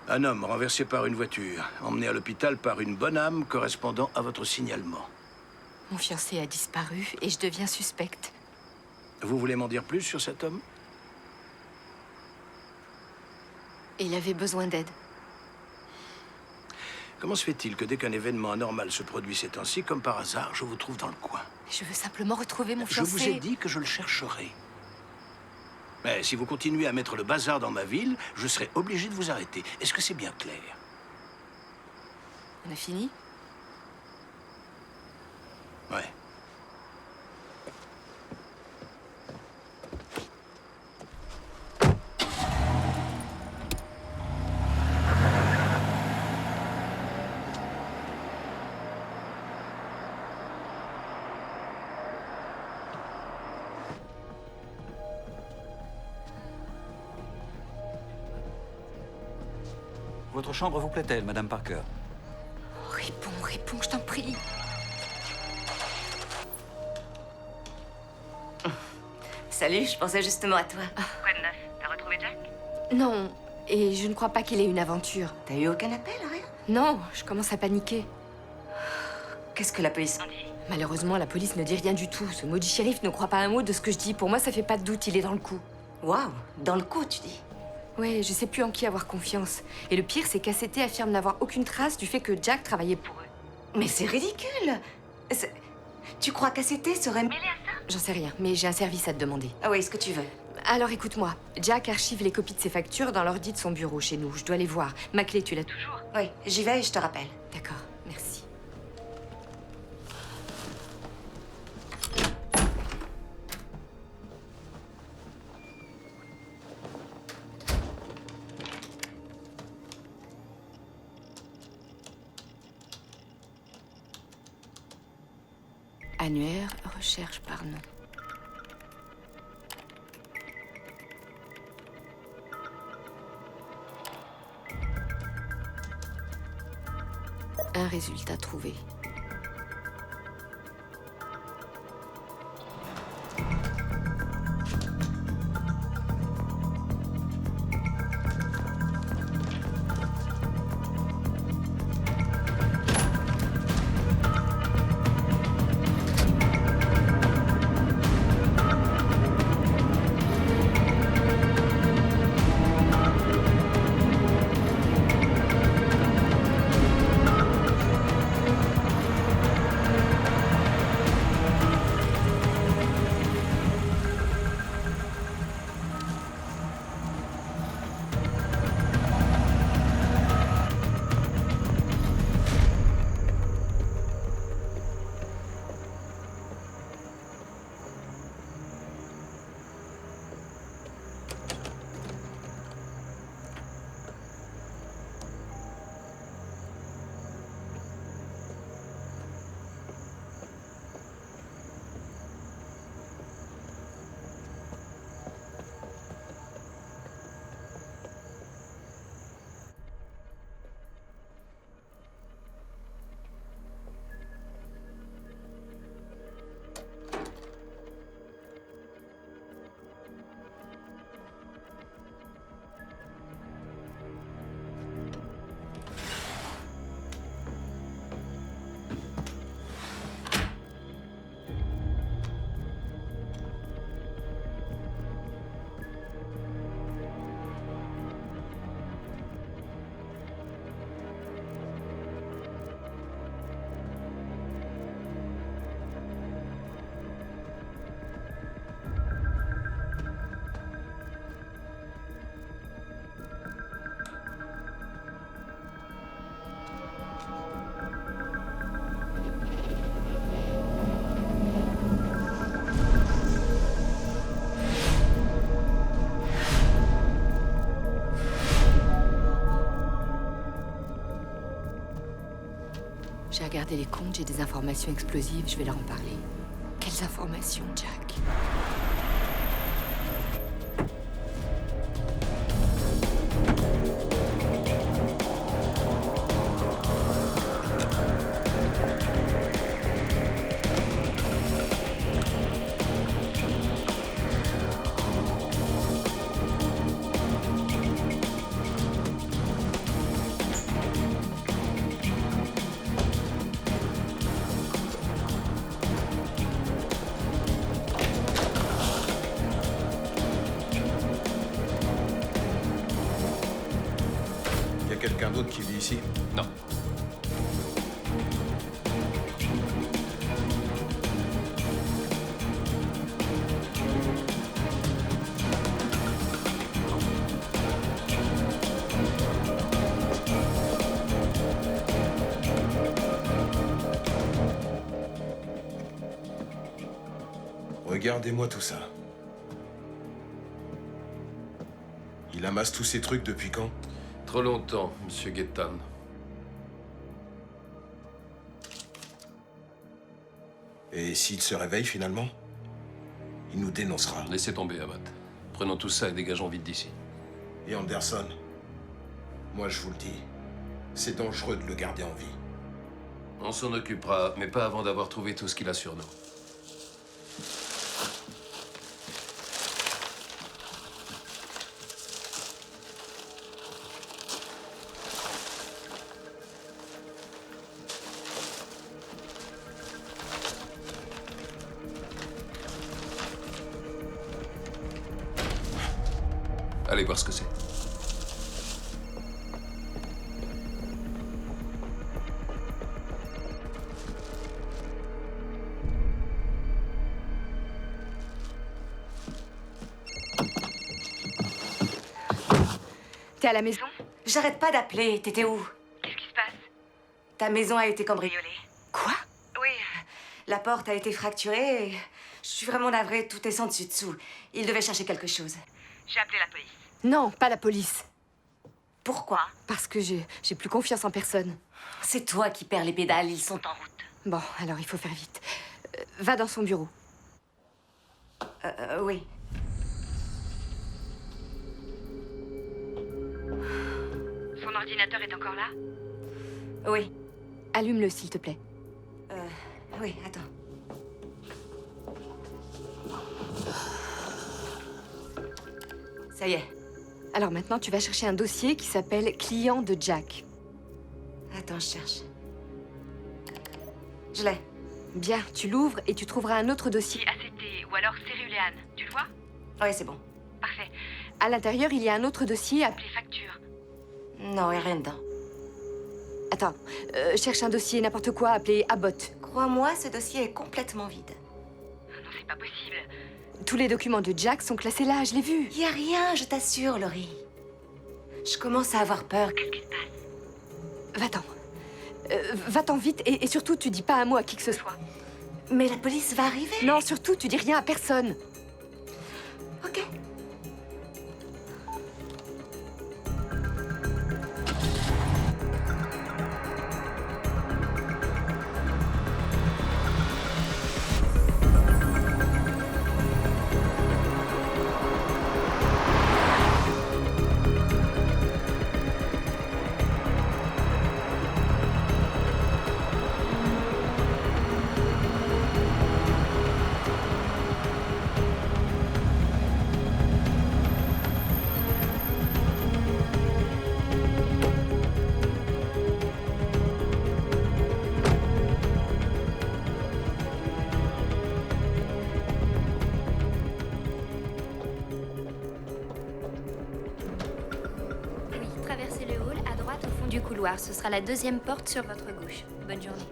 Un homme renversé par une voiture, emmené à l'hôpital par une bonne âme correspondant à votre signalement. Mon fiancé a disparu et je deviens suspecte. Vous voulez m'en dire plus sur cet homme? Il avait besoin d'aide. Comment se fait-il que dès qu'un événement anormal se produit ces temps-ci, comme par hasard, je vous trouve dans le coin? Je veux simplement retrouver mon Je fiancé. vous ai dit que je le chercherai. Mais si vous continuez à mettre le bazar dans ma ville, je serai obligé de vous arrêter. Est-ce que c'est bien clair? On a fini? Ouais. Votre chambre vous plaît-elle, Madame Parker? Réponds, je t'en prie. Salut, je pensais justement à toi. Quoi de neuf? T'as retrouvé Jack? Non, et je ne crois pas qu'il ait une aventure. T'as eu aucun appel, rien? Non, je commence à paniquer. Qu'est-ce que la police en dit? Malheureusement, la police ne dit rien du tout. Ce maudit shérif ne croit pas un mot de ce que je dis. Pour moi, ça fait pas de doute, il est dans le coup. Waouh, dans le coup, tu dis? Ouais, je sais plus en qui avoir confiance. Et le pire, c'est qu'ACT affirme n'avoir aucune trace du fait que Jack travaillait pour eux. Mais c'est ridicule! Tu crois qu'ACT serait mêlé à ça? J'en sais rien, mais j'ai un service à te demander. Ah oui, ce que tu veux. Alors écoute-moi, Jack archive les copies de ses factures dans l'ordi de son bureau chez nous. Je dois les voir. Ma clé, tu l'as toujours? Oui, j'y vais et je te rappelle. D'accord, merci. Annuaire, recherche par nom. Un résultat trouvé. J'ai regardé les comptes, j'ai des informations explosives, je vais leur en parler. Quel Quelles informations, Jack? Y a quelqu'un d'autre qui vit ici? Non. Regardez-moi tout ça. Il amasse tous ces trucs depuis quand? Trop longtemps, Monsieur Guettan. Et s'il se réveille finalement? Il nous dénoncera. Laissez tomber, Abbott. Prenons tout ça et dégageons vite d'ici. Et Anderson? Moi je vous le dis, c'est dangereux de le garder en vie. On s'en occupera, mais pas avant d'avoir trouvé tout ce qu'il a sur nous. Allez voir ce que c'est. T'es à la maison? J'arrête pas d'appeler. T'étais où? Qu'est-ce qui se passe? Ta maison a été cambriolée. Quoi? Oui. La porte a été fracturée. Je suis vraiment navrée. Tout est sans dessus-dessous. Il devait chercher quelque chose. J'ai appelé la police. Non, pas la police. Pourquoi? Parce que j'ai plus confiance en personne. C'est toi qui perds les pédales. Ils sont en route. Bon, alors il faut faire vite. Va dans son bureau. Oui. Son ordinateur est encore là? Oui. Allume-le, s'il te plaît. Oui, attends. Ça y est. Alors maintenant, tu vas chercher un dossier qui s'appelle Client de Jack. Attends, je cherche. Je l'ai. Bien, tu l'ouvres et tu trouveras un autre dossier. ACT ou alors Céruléane. Tu le vois? Oui, c'est bon. Parfait. À l'intérieur, il y a un autre dossier appelé... Les factures. Non, il n'y a rien dedans. Attends, cherche un dossier n'importe quoi appelé Abbott. Crois-moi, ce dossier est complètement vide. Non, c'est pas possible. Tous les documents de Jack sont classés là, je l'ai vu. Il n'y a rien, je t'assure, Laurie. Je commence à avoir peur. Qu'est-ce qui se passe? Va-t'en. Va-t'en vite et surtout, tu dis pas un mot à qui que ce soit. Mais la police va arriver. Non, surtout, tu dis rien à personne. Ok. Traversez le hall à droite au fond du couloir. Ce sera la deuxième porte sur votre gauche. Bonne journée.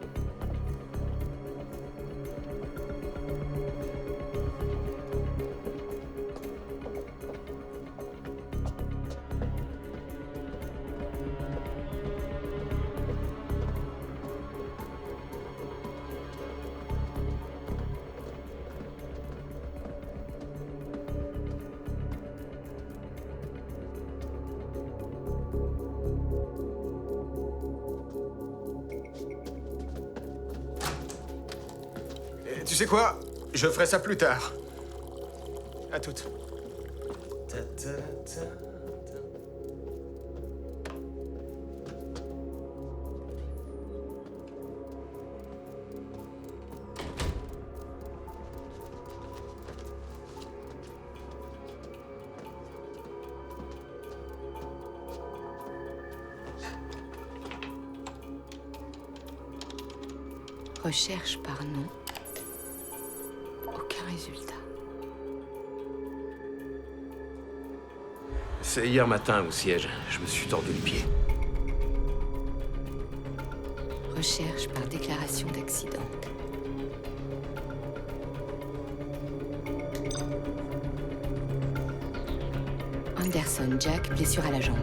Tu sais quoi? Je ferai ça plus tard. À toutes. Recherche par nom. Aucun résultat. C'est hier matin au siège. Je me suis tordu le pied. Recherche par déclaration d'accident. Anderson Jack, blessure à la jambe.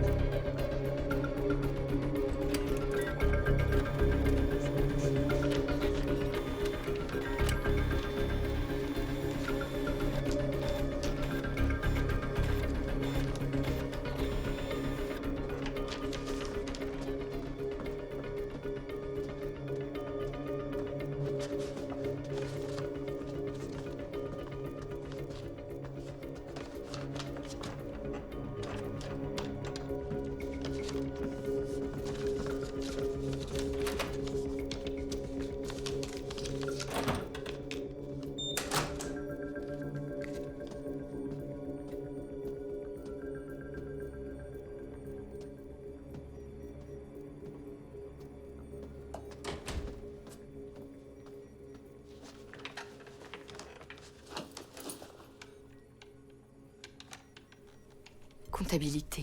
Comptabilité.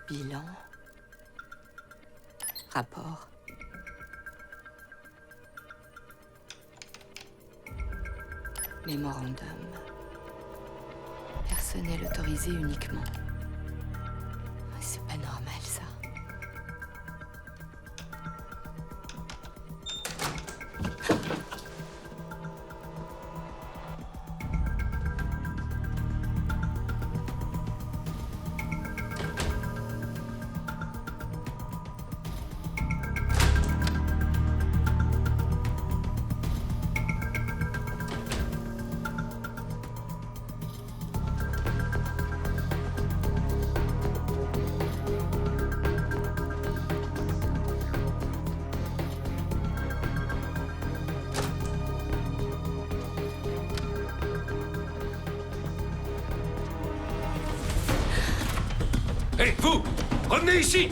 Bilan. Rapport. Mémorandum. Personnel autorisé uniquement. C'est pas normal, ça. Hé, vous! Revenez ici!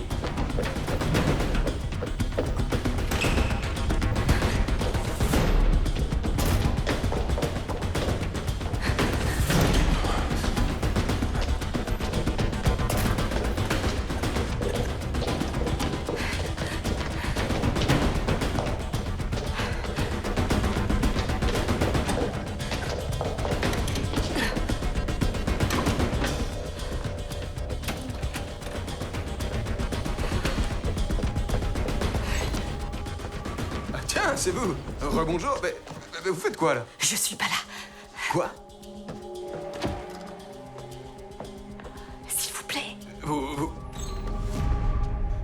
C'est vous. Rebonjour. Mais vous faites quoi, là? Je suis pas là. Quoi? S'il vous plaît. Vous...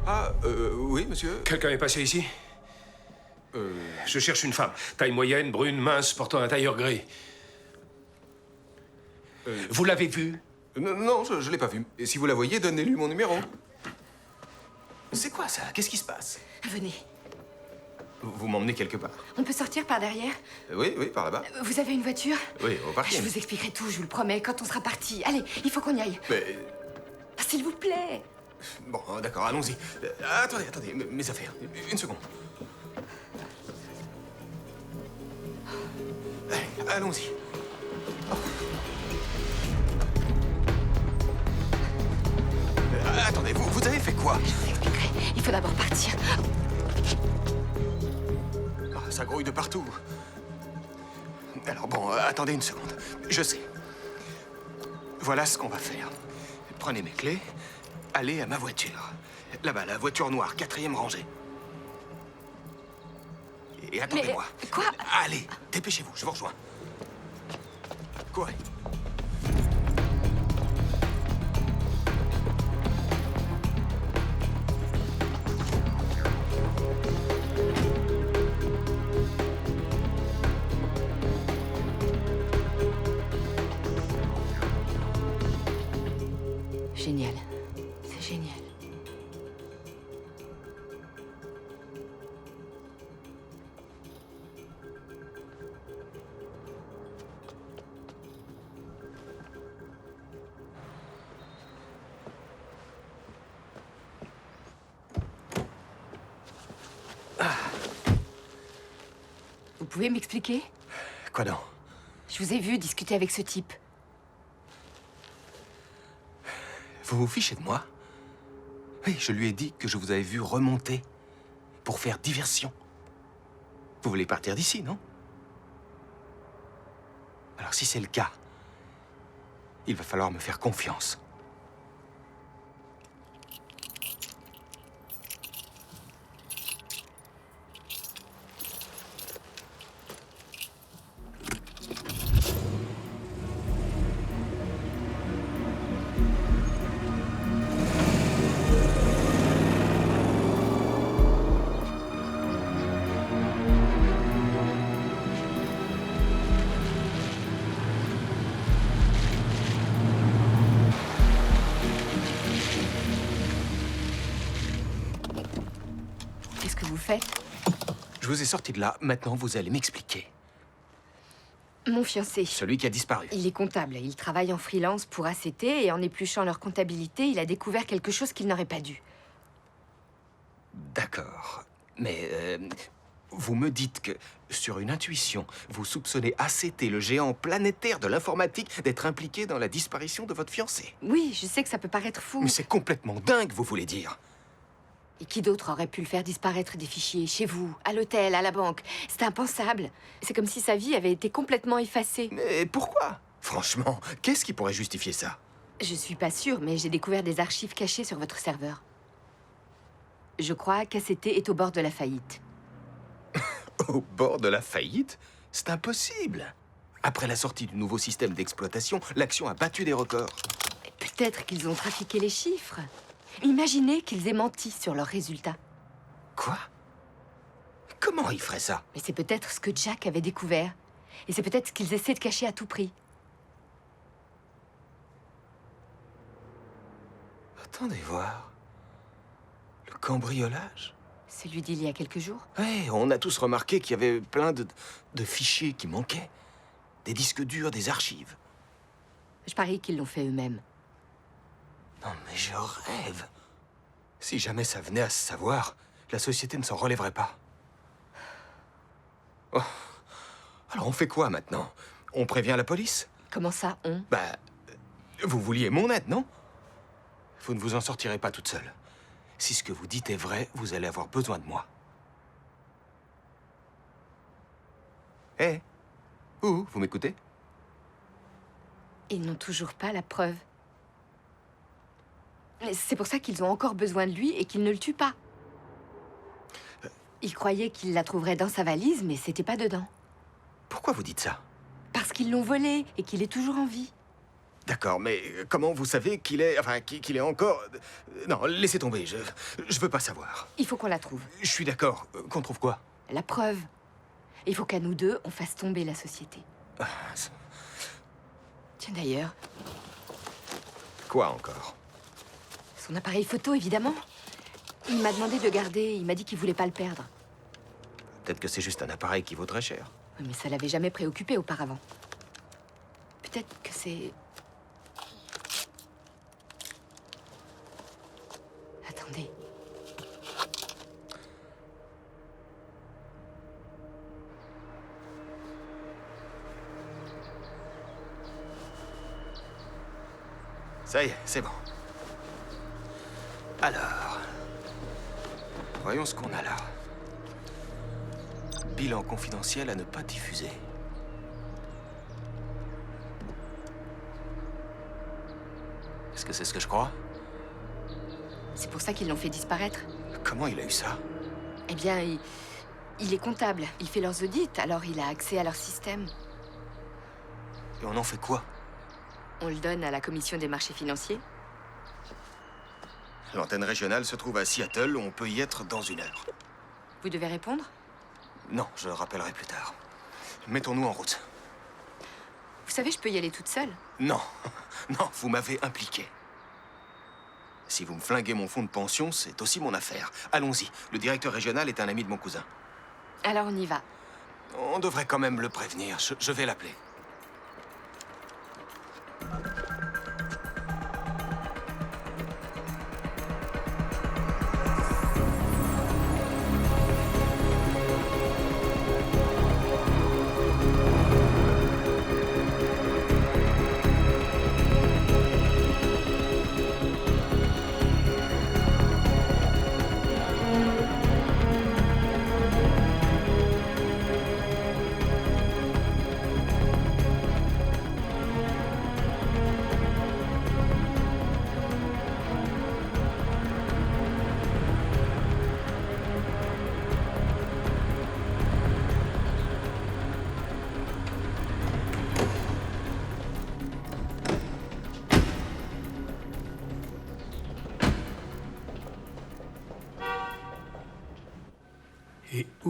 Ah, oui, monsieur. Quelqu'un est passé ici? Je cherche une femme. Taille moyenne, brune, mince, portant un tailleur gris. Vous l'avez vue? Non, je l'ai pas vue. Et si vous la voyez, donnez-lui mon numéro. C'est quoi, ça? Qu'est-ce qui se passe? Venez. Vous m'emmenez quelque part? On peut sortir par derrière? Oui, par là-bas. Vous avez une voiture? Oui, au parking. Je vous expliquerai tout, je vous le promets, quand on sera parti. Allez, il faut qu'on y aille. Mais... S'il vous plaît. Bon, d'accord, allons-y. Attendez, mes affaires. Une seconde. Allez, allons-y. Attendez, vous avez fait quoi? Je vous expliquerai. Il faut d'abord partir. Ça grouille de partout. Alors bon, attendez une seconde. Je sais. Voilà ce qu'on va faire. Prenez mes clés, allez à ma voiture. Là-bas, la voiture noire, 4e rangée. Et attendez-moi. Quoi? Allez, dépêchez-vous, je vous rejoins. Courez. Vous pouvez m'expliquer? Quoi donc? Je vous ai vu discuter avec ce type. Vous vous fichez de moi? Oui, je lui ai dit que je vous avais vu remonter pour faire diversion. Vous voulez partir d'ici, non? Alors si c'est le cas, il va falloir me faire confiance. Qu'est-ce que vous faites? Je vous ai sorti de là, maintenant vous allez m'expliquer. Mon fiancé. Celui qui a disparu. Il est comptable. Il travaille en freelance pour ACT et en épluchant leur comptabilité, il a découvert quelque chose qu'il n'aurait pas dû. D'accord. Mais vous me dites que, sur une intuition, vous soupçonnez ACT, le géant planétaire de l'informatique, d'être impliqué dans la disparition de votre fiancé. Oui, je sais que ça peut paraître fou. Mais c'est complètement dingue, vous voulez dire. Et qui d'autre aurait pu le faire disparaître des fichiers? Chez vous, à l'hôtel, à la banque. C'est impensable. C'est comme si sa vie avait été complètement effacée. Mais pourquoi? Franchement, qu'est-ce qui pourrait justifier ça? Je suis pas sûre, mais j'ai découvert des archives cachées sur votre serveur. Je crois qu'ACT est au bord de la faillite. Au bord de la faillite? C'est impossible. Après la sortie du nouveau système d'exploitation, l'action a battu des records. Peut-être qu'ils ont trafiqué les chiffres. Imaginez qu'ils aient menti sur leurs résultats. Quoi? Comment ils feraient ça? Mais c'est peut-être ce que Jack avait découvert. Et c'est peut-être ce qu'ils essaient de cacher à tout prix. Attendez voir. Le cambriolage? Celui d'il y a quelques jours? Oui, on a tous remarqué qu'il y avait plein de fichiers qui manquaient. Des disques durs, des archives. Je parie qu'ils l'ont fait eux-mêmes. Non, mais je rêve. Si jamais ça venait à se savoir, la société ne s'en relèverait pas. Oh. Alors on fait quoi maintenant? On prévient la police? Comment ça, on? Bah, vous vouliez mon aide, non? Vous ne vous en sortirez pas toute seule. Si ce que vous dites est vrai, vous allez avoir besoin de moi. Hé, vous m'écoutez? Ils n'ont toujours pas la preuve. C'est pour ça qu'ils ont encore besoin de lui et qu'ils ne le tuent pas. Ils croyaient qu'ils la trouveraient dans sa valise, mais c'était pas dedans. Pourquoi vous dites ça? Parce qu'ils l'ont volé et qu'il est toujours en vie. D'accord, mais comment vous savez qu'il est... Enfin, qu'il est encore... Non, laissez tomber, je veux pas savoir. Il faut qu'on la trouve. Je suis d'accord. Qu'on trouve quoi? La preuve. Il faut qu'à nous deux, on fasse tomber la société. Tiens, d'ailleurs... Quoi encore? Son appareil photo, évidemment. Il m'a demandé de le garder. Il m'a dit qu'il voulait pas le perdre. Peut-être que c'est juste un appareil qui vaudrait cher. Oui, mais ça l'avait jamais préoccupé auparavant. Peut-être que c'est... Attendez. Ça y est, c'est bon. Alors, voyons ce qu'on a là. Bilan confidentiel à ne pas diffuser. Est-ce que c'est ce que je crois? C'est pour ça qu'ils l'ont fait disparaître. Comment il a eu ça? Eh bien, il est comptable. Il fait leurs audits, alors il a accès à leur système. Et on en fait quoi? On le donne à la commission des marchés financiers. L'antenne régionale se trouve à Seattle, on peut y être dans 1 heure. Vous devez répondre? Non, je rappellerai plus tard. Mettons-nous en route. Vous savez, je peux y aller toute seule. Non, non, vous m'avez impliqué. Si vous me flinguez mon fonds de pension, c'est aussi mon affaire. Allons-y, le directeur régional est un ami de mon cousin. Alors on y va. On devrait quand même le prévenir, je vais l'appeler.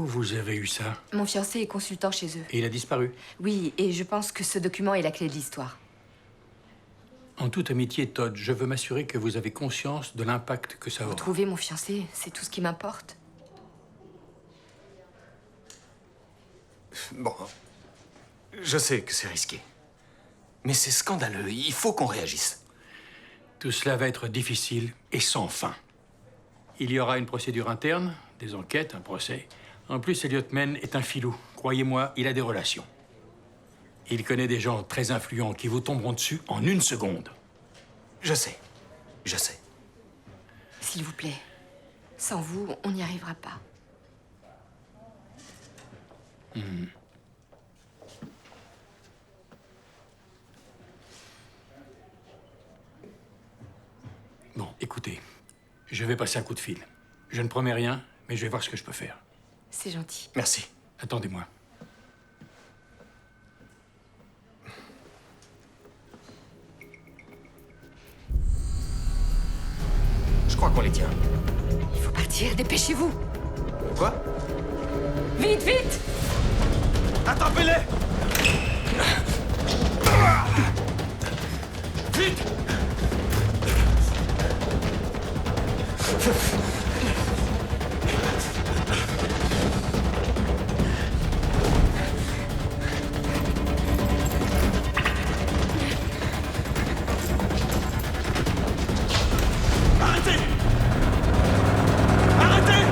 vous avez eu ça? Mon fiancé est consultant chez eux. Et il a disparu? Oui, et je pense que ce document est la clé de l'histoire. En toute amitié, Todd, je veux m'assurer que vous avez conscience de l'impact que ça aura. Trouver mon fiancé, c'est tout ce qui m'importe. Bon, je sais que c'est risqué. Mais c'est scandaleux, il faut qu'on réagisse. Tout cela va être difficile et sans fin. Il y aura une procédure interne, des enquêtes, un procès. En plus, Elliot Mann est un filou. Croyez-moi, il a des relations. Il connaît des gens très influents qui vous tomberont dessus en une seconde. Je sais. Je sais. S'il vous plaît, sans vous, on n'y arrivera pas. Bon, écoutez, je vais passer un coup de fil. Je ne promets rien, mais je vais voir ce que je peux faire. C'est gentil. Merci. Attendez-moi. Je crois qu'on les tient. Il faut partir, dépêchez-vous. Quoi? Vite, vite! Attrapez-les! Vite! Arrêtez! Arrêtez!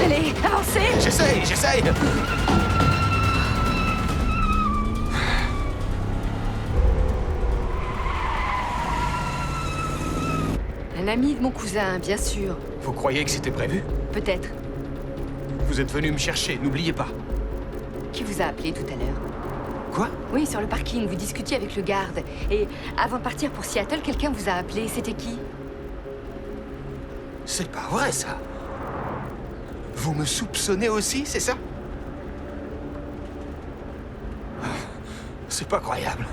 Allez, avancez! J'essaye! Un ami de mon cousin, bien sûr. Vous croyez que c'était prévu? Peut-être. Vous êtes venu me chercher, n'oubliez pas. Qui vous a appelé tout à l'heure? Quoi? Oui, sur le parking, vous discutiez avec le garde. Et avant de partir pour Seattle, quelqu'un vous a appelé. C'était qui? C'est pas vrai, ça. Vous me soupçonnez aussi, c'est ça? C'est pas croyable.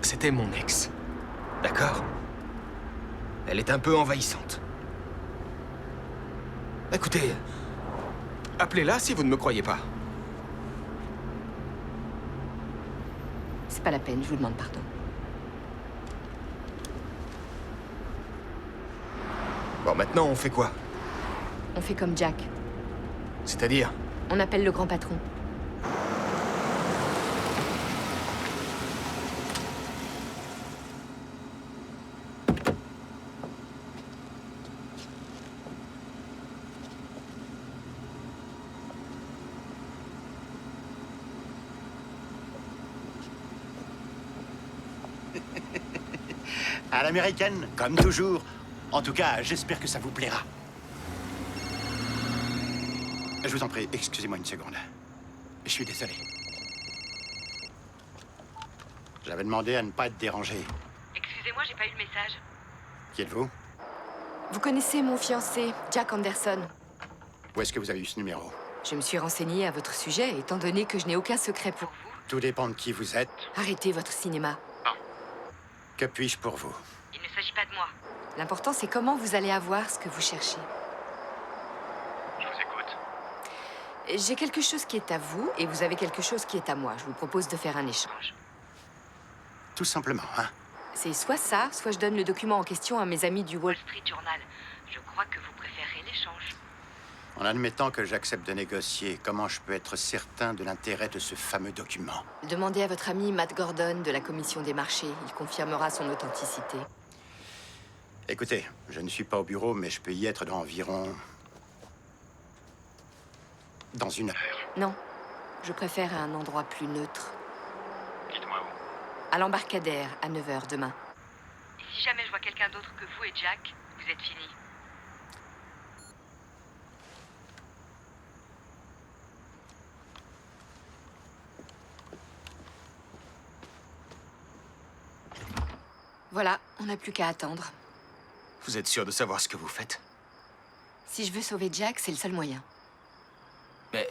C'était mon ex. D'accord? Elle est un peu envahissante. Écoutez, appelez-la si vous ne me croyez pas. C'est pas la peine, je vous demande pardon. Bon, maintenant, on fait quoi? On fait comme Jack. C'est-à-dire? On appelle le grand patron. À l'américaine, comme toujours. En tout cas, j'espère que ça vous plaira. Je vous en prie, excusez-moi une seconde. Je suis désolé. J'avais demandé à ne pas être dérangé. Excusez-moi, j'ai pas eu le message. Qui êtes-vous? Vous connaissez mon fiancé, Jack Anderson. Où est-ce que vous avez eu ce numéro? Je me suis renseignée à votre sujet, étant donné que je n'ai aucun secret pour vous. Tout dépend de qui vous êtes. Arrêtez votre cinéma. Que puis-je pour vous? Il ne s'agit pas de moi. L'important, c'est comment vous allez avoir ce que vous cherchez. Je vous écoute. J'ai quelque chose qui est à vous, et vous avez quelque chose qui est à moi. Je vous propose de faire un échange. Tout simplement, hein? C'est soit ça, soit je donne le document en question à mes amis du Wall Street Journal. Je crois que vous préférez l'échange. En admettant que j'accepte de négocier, comment je peux être certain de l'intérêt de ce fameux document? Demandez à votre ami Matt Gordon de la Commission des marchés. Il confirmera son authenticité. Écoutez, je ne suis pas au bureau, mais je peux y être dans environ... dans 1 heure. Non, je préfère à un endroit plus neutre. Dites-moi où. À l'embarcadère, à 9h demain. Et si jamais je vois quelqu'un d'autre que vous et Jack, vous êtes finis. Voilà, on n'a plus qu'à attendre. Vous êtes sûr de savoir ce que vous faites? Si je veux sauver Jack, c'est le seul moyen. Mais...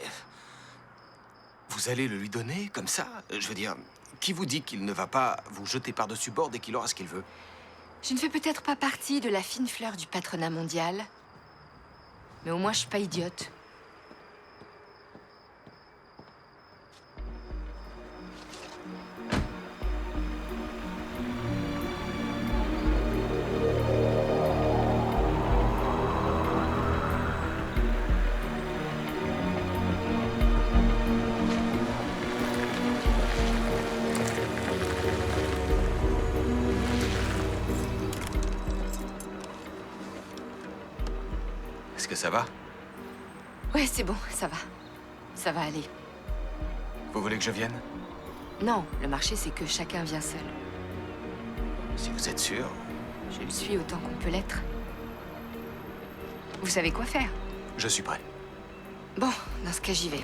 vous allez le lui donner, comme ça? Je veux dire, qui vous dit qu'il ne va pas vous jeter par-dessus bord dès qu'il aura ce qu'il veut? Je ne fais peut-être pas partie de la fine fleur du patronat mondial, mais au moins je suis pas idiote. Est-ce que ça va? Ouais, c'est bon, ça va. Ça va aller. Vous voulez que je vienne? Non, le marché, c'est que chacun vient seul. Si vous êtes sûr. Je le suis autant qu'on peut l'être. Vous savez quoi faire? Je suis prêt. Bon, dans ce cas, j'y vais.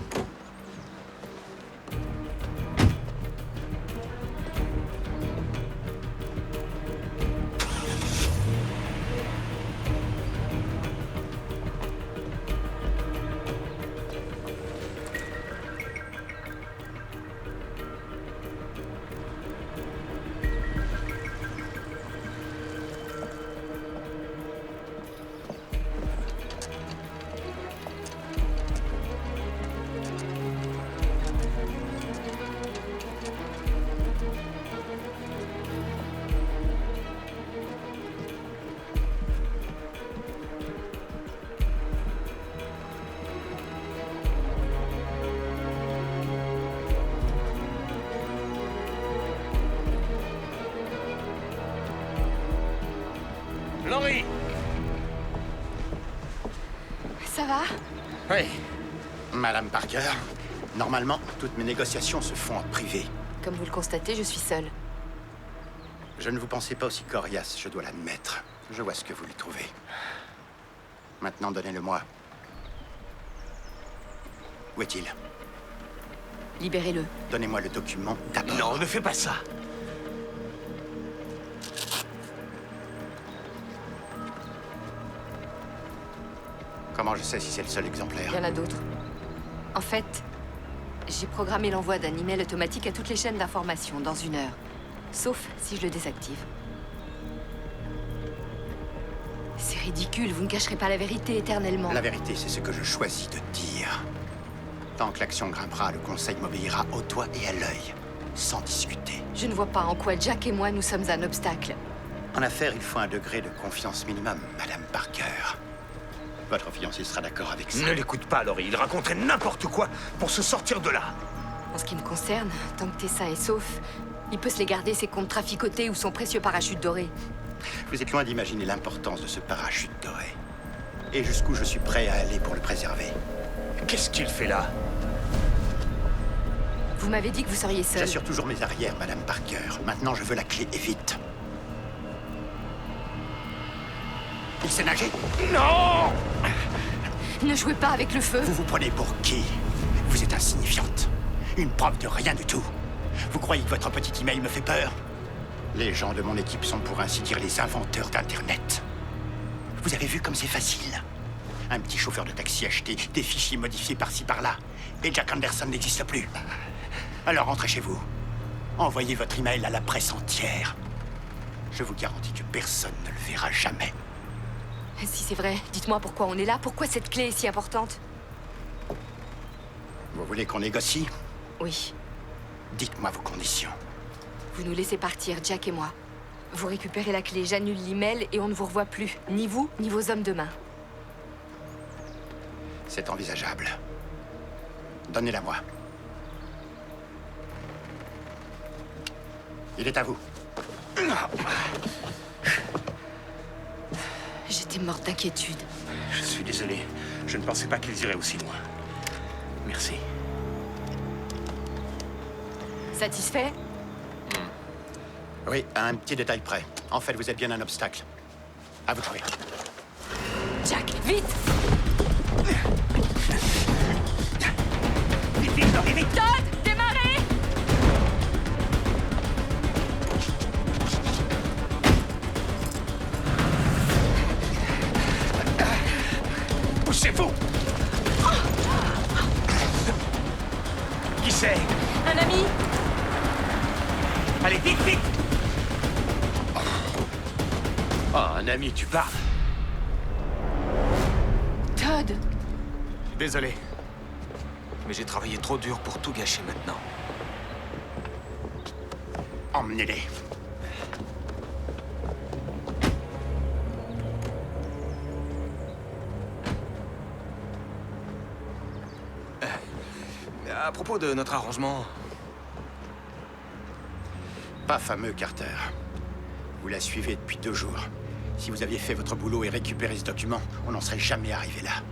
Laurie! Ça va? Oui. Madame Parker, normalement, toutes mes négociations se font en privé. Comme vous le constatez, je suis seule. Je ne vous pensais pas aussi coriace, je dois l'admettre. Je vois ce que vous lui trouvez. Maintenant, donnez-le-moi. Où est-il? Libérez-le. Donnez-moi le document d'abord. Non, ne fais pas ça. Comment je sais si c'est le seul Il exemplaire? y en a d'autres. En fait, j'ai programmé l'envoi d'un email automatique à toutes les chaînes d'information dans 1 heure. Sauf si je le désactive. C'est ridicule, vous ne cacherez pas la vérité éternellement. La vérité, c'est ce que je choisis de dire. Tant que l'action grimpera, le Conseil m'obéira au doigt et à l'œil, sans discuter. Je ne vois pas en quoi Jack et moi, nous sommes un obstacle. En affaires, il faut un degré de confiance minimum, Madame Parker. Votre fiancé sera d'accord avec ça. Ne l'écoute pas, Laurie. Il raconterait n'importe quoi pour se sortir de là. En ce qui me concerne, tant que t'es sain et sauf, il peut se les garder, ses comptes traficotés ou son précieux parachute doré. Vous êtes loin d'imaginer l'importance de ce parachute doré. Et jusqu'où je suis prêt à aller pour le préserver. Qu'est-ce qu'il fait là? Vous m'avez dit que vous seriez seule. J'assure toujours mes arrières, Madame Parker. Maintenant, je veux la clé et vite. Il s'est nagé? Non! Ne jouez pas avec le feu. Vous vous prenez pour qui? Vous êtes insignifiante. Une preuve de rien du tout. Vous croyez que votre petit email me fait peur? Les gens de mon équipe sont pour ainsi dire les inventeurs d'Internet. Vous avez vu comme c'est facile? Un petit chauffeur de taxi acheté, des fichiers modifiés par-ci par-là. Et Jack Anderson n'existe plus. Alors rentrez chez vous. Envoyez votre email à la presse entière. Je vous garantis que personne ne le verra jamais. Si c'est vrai, dites-moi pourquoi on est là, pourquoi cette clé est si importante. Vous voulez qu'on négocie? Oui. Dites-moi vos conditions. Vous nous laissez partir, Jack et moi. Vous récupérez la clé, j'annule l'email et on ne vous revoit plus. Ni vous, ni vos hommes de main. C'est envisageable. Donnez-la moi. Il est à vous. J'étais morte d'inquiétude. Je suis désolé. Je ne pensais pas qu'ils iraient aussi loin. Merci. Satisfait? Oui, à un petit détail près. En fait, vous êtes bien un obstacle. À vous de jouer. Jack, vite! Vite! Todd, démarrez! Poussez-vous! Qui c'est? Un ami? Allez, vite, vite! Oh, un ami, tu parles? Todd! Désolé. Mais j'ai travaillé trop dur pour tout gâcher maintenant. Emmenez-les. À propos de notre arrangement... Pas fameux, Carter. Vous la suivez depuis 2 jours. Si vous aviez fait votre boulot et récupéré ce document, on n'en serait jamais arrivé là.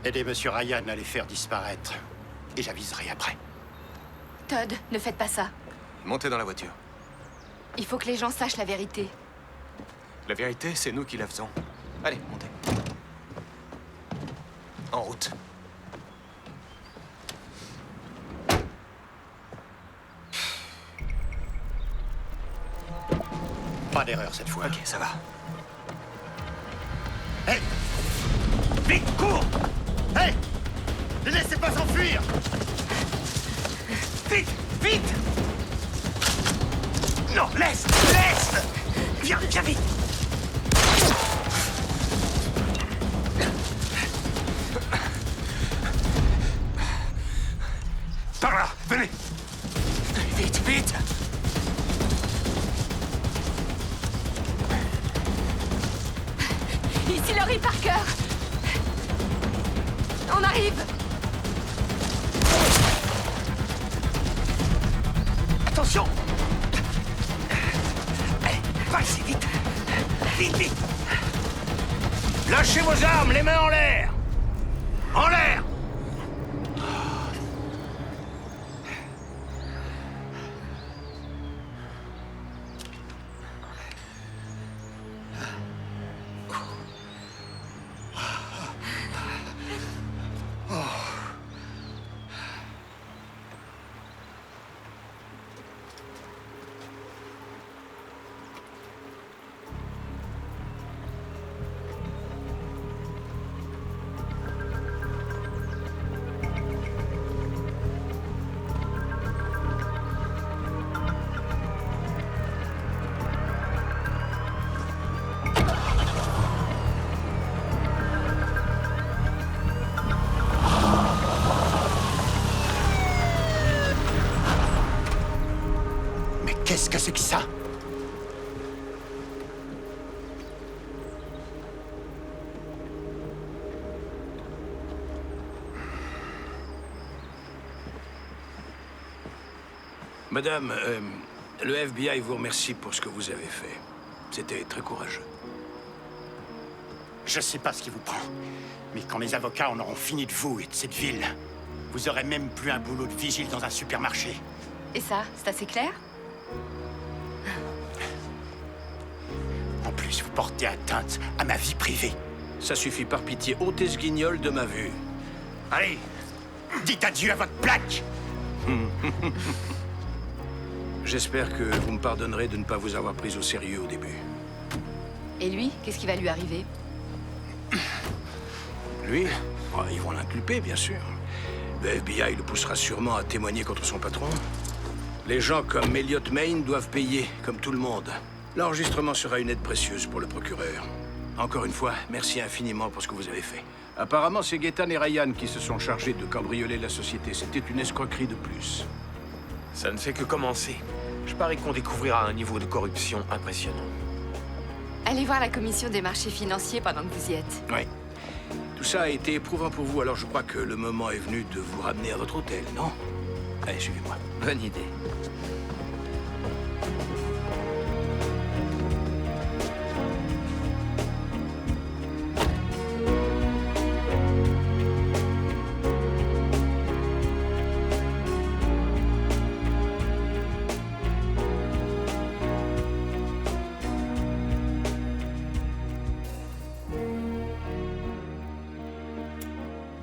Aidez Monsieur Ryan à les faire disparaître. Et j'aviserai après. Todd, ne faites pas ça. Montez dans la voiture. Il faut que les gens sachent la vérité. La vérité, c'est nous qui la faisons. Allez, montez. En route. Pas d'erreur cette fois. Ok, ça va. Hé! Vite, cours! Hé! Ne laissez pas s'enfuir! Vite! Vite! Non, laisse! Laisse! Viens, viens vite! Par là! Venez! Vite, vite! Ici Laurie Parker! On arrive! Attention! Allez, va ici, vite! Vite, vite! Lâchez vos armes, les mains en l'air! En l'air! Qu'est-ce que c'est que ça? Madame, le FBI vous remercie pour ce que vous avez fait. C'était très courageux. Je sais pas ce qui vous prend, mais quand les avocats en auront fini de vous et de cette ville, vous aurez même plus un boulot de vigile dans un supermarché. Et ça, c'est assez clair? En plus, vous portez atteinte à ma vie privée. Ça suffit, par pitié, ôtez ce guignol de ma vue. Allez, dites adieu à votre plaque. J'espère que vous me pardonnerez de ne pas vous avoir pris au sérieux au début. Et lui, qu'est-ce qui va lui arriver? Lui, oh, ils vont l'inculper, bien sûr. Le FBI le poussera sûrement à témoigner contre son patron. Les gens comme Elliot Maine doivent payer, comme tout le monde. L'enregistrement sera une aide précieuse pour le procureur. Encore une fois, merci infiniment pour ce que vous avez fait. Apparemment, c'est Gaétan et Ryan qui se sont chargés de cambrioler la société. C'était une escroquerie de plus. Ça ne fait que commencer. Je parie qu'on découvrira un niveau de corruption impressionnant. Allez voir la commission des marchés financiers pendant que vous y êtes. Oui. Tout ça a été éprouvant pour vous, alors je crois que le moment est venu de vous ramener à votre hôtel, non? Allez, suivez-moi. Bonne idée.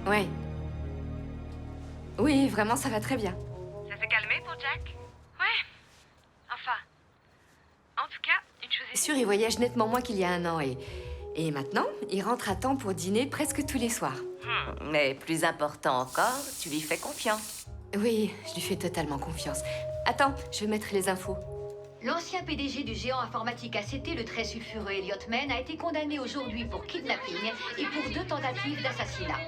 Ouais. Oui, vraiment, ça va très bien. Ça s'est calmé pour Jack? Ouais. Enfin. En tout cas, une chose est C'est sûr, il voyage nettement moins qu'il y a un an et maintenant, il rentre à temps pour dîner presque tous les soirs. Mais plus important encore, tu lui fais confiance. Oui, je lui fais totalement confiance. Attends, je vais mettre les infos. L'ancien PDG du géant informatique ACT, le très sulfureux Elliot Mann, a été condamné aujourd'hui pour kidnapping et pour 2 tentatives d'assassinat.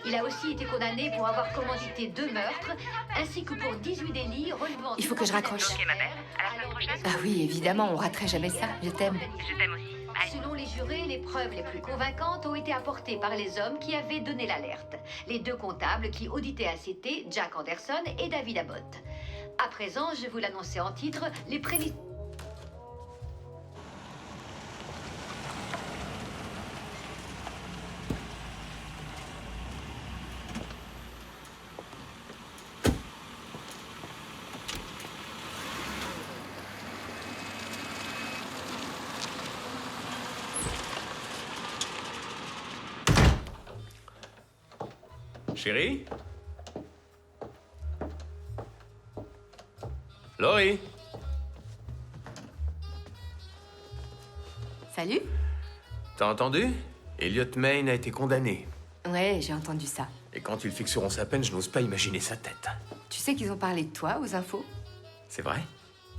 Il a aussi été condamné pour avoir commandité 2 meurtres, ainsi que pour 18 délits relevant... Il faut que je raccroche. Ok, ma belle. À la semaine prochaine. Ah oui, évidemment, on raterait jamais ça. Je t'aime. Je t'aime aussi. Bye. Selon les jurés, les preuves les plus convaincantes ont été apportées par les hommes qui avaient donné l'alerte. Les 2 comptables qui auditaient ACT, Jack Anderson et David Abbott. À présent, je vous l'annonçais en titre, les prémices... Chérie? Laurie? Salut? T'as entendu? Elliot Mann a été condamné. Ouais, j'ai entendu ça. Et quand ils fixeront sa peine, je n'ose pas imaginer sa tête. Tu sais qu'ils ont parlé de toi aux infos? C'est vrai?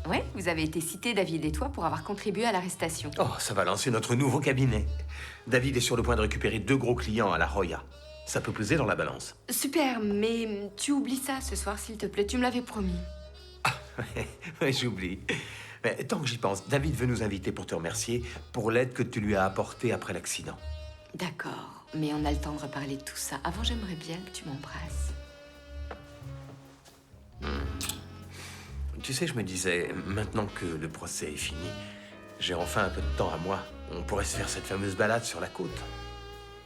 Ouais, vous avez été cité, David et toi, pour avoir contribué à l'arrestation. Oh, ça va lancer notre nouveau cabinet. David est sur le point de récupérer 2 gros clients à la Roya. Ça peut peser dans la balance. Super, mais tu oublies ça ce soir, s'il te plaît. Tu me l'avais promis. Ouais, j'oublie. Mais tant que j'y pense, David veut nous inviter pour te remercier pour l'aide que tu lui as apportée après l'accident. D'accord, mais on a le temps de reparler de tout ça. Avant, j'aimerais bien que tu m'embrasses. Tu sais, je me disais, maintenant que le procès est fini, j'ai enfin un peu de temps à moi. On pourrait se faire cette fameuse balade sur la côte.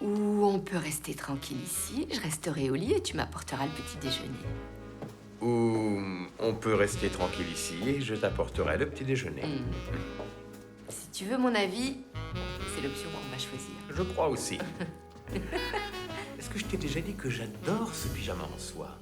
Ou on peut rester tranquille ici. Je resterai au lit et tu m'apporteras le petit déjeuner. Ou on peut rester tranquille ici et je t'apporterai le petit déjeuner. Si tu veux mon avis, c'est l'option qu'on va choisir. Je crois aussi. Est-ce que je t'ai déjà dit que j'adore ce pyjama en soie?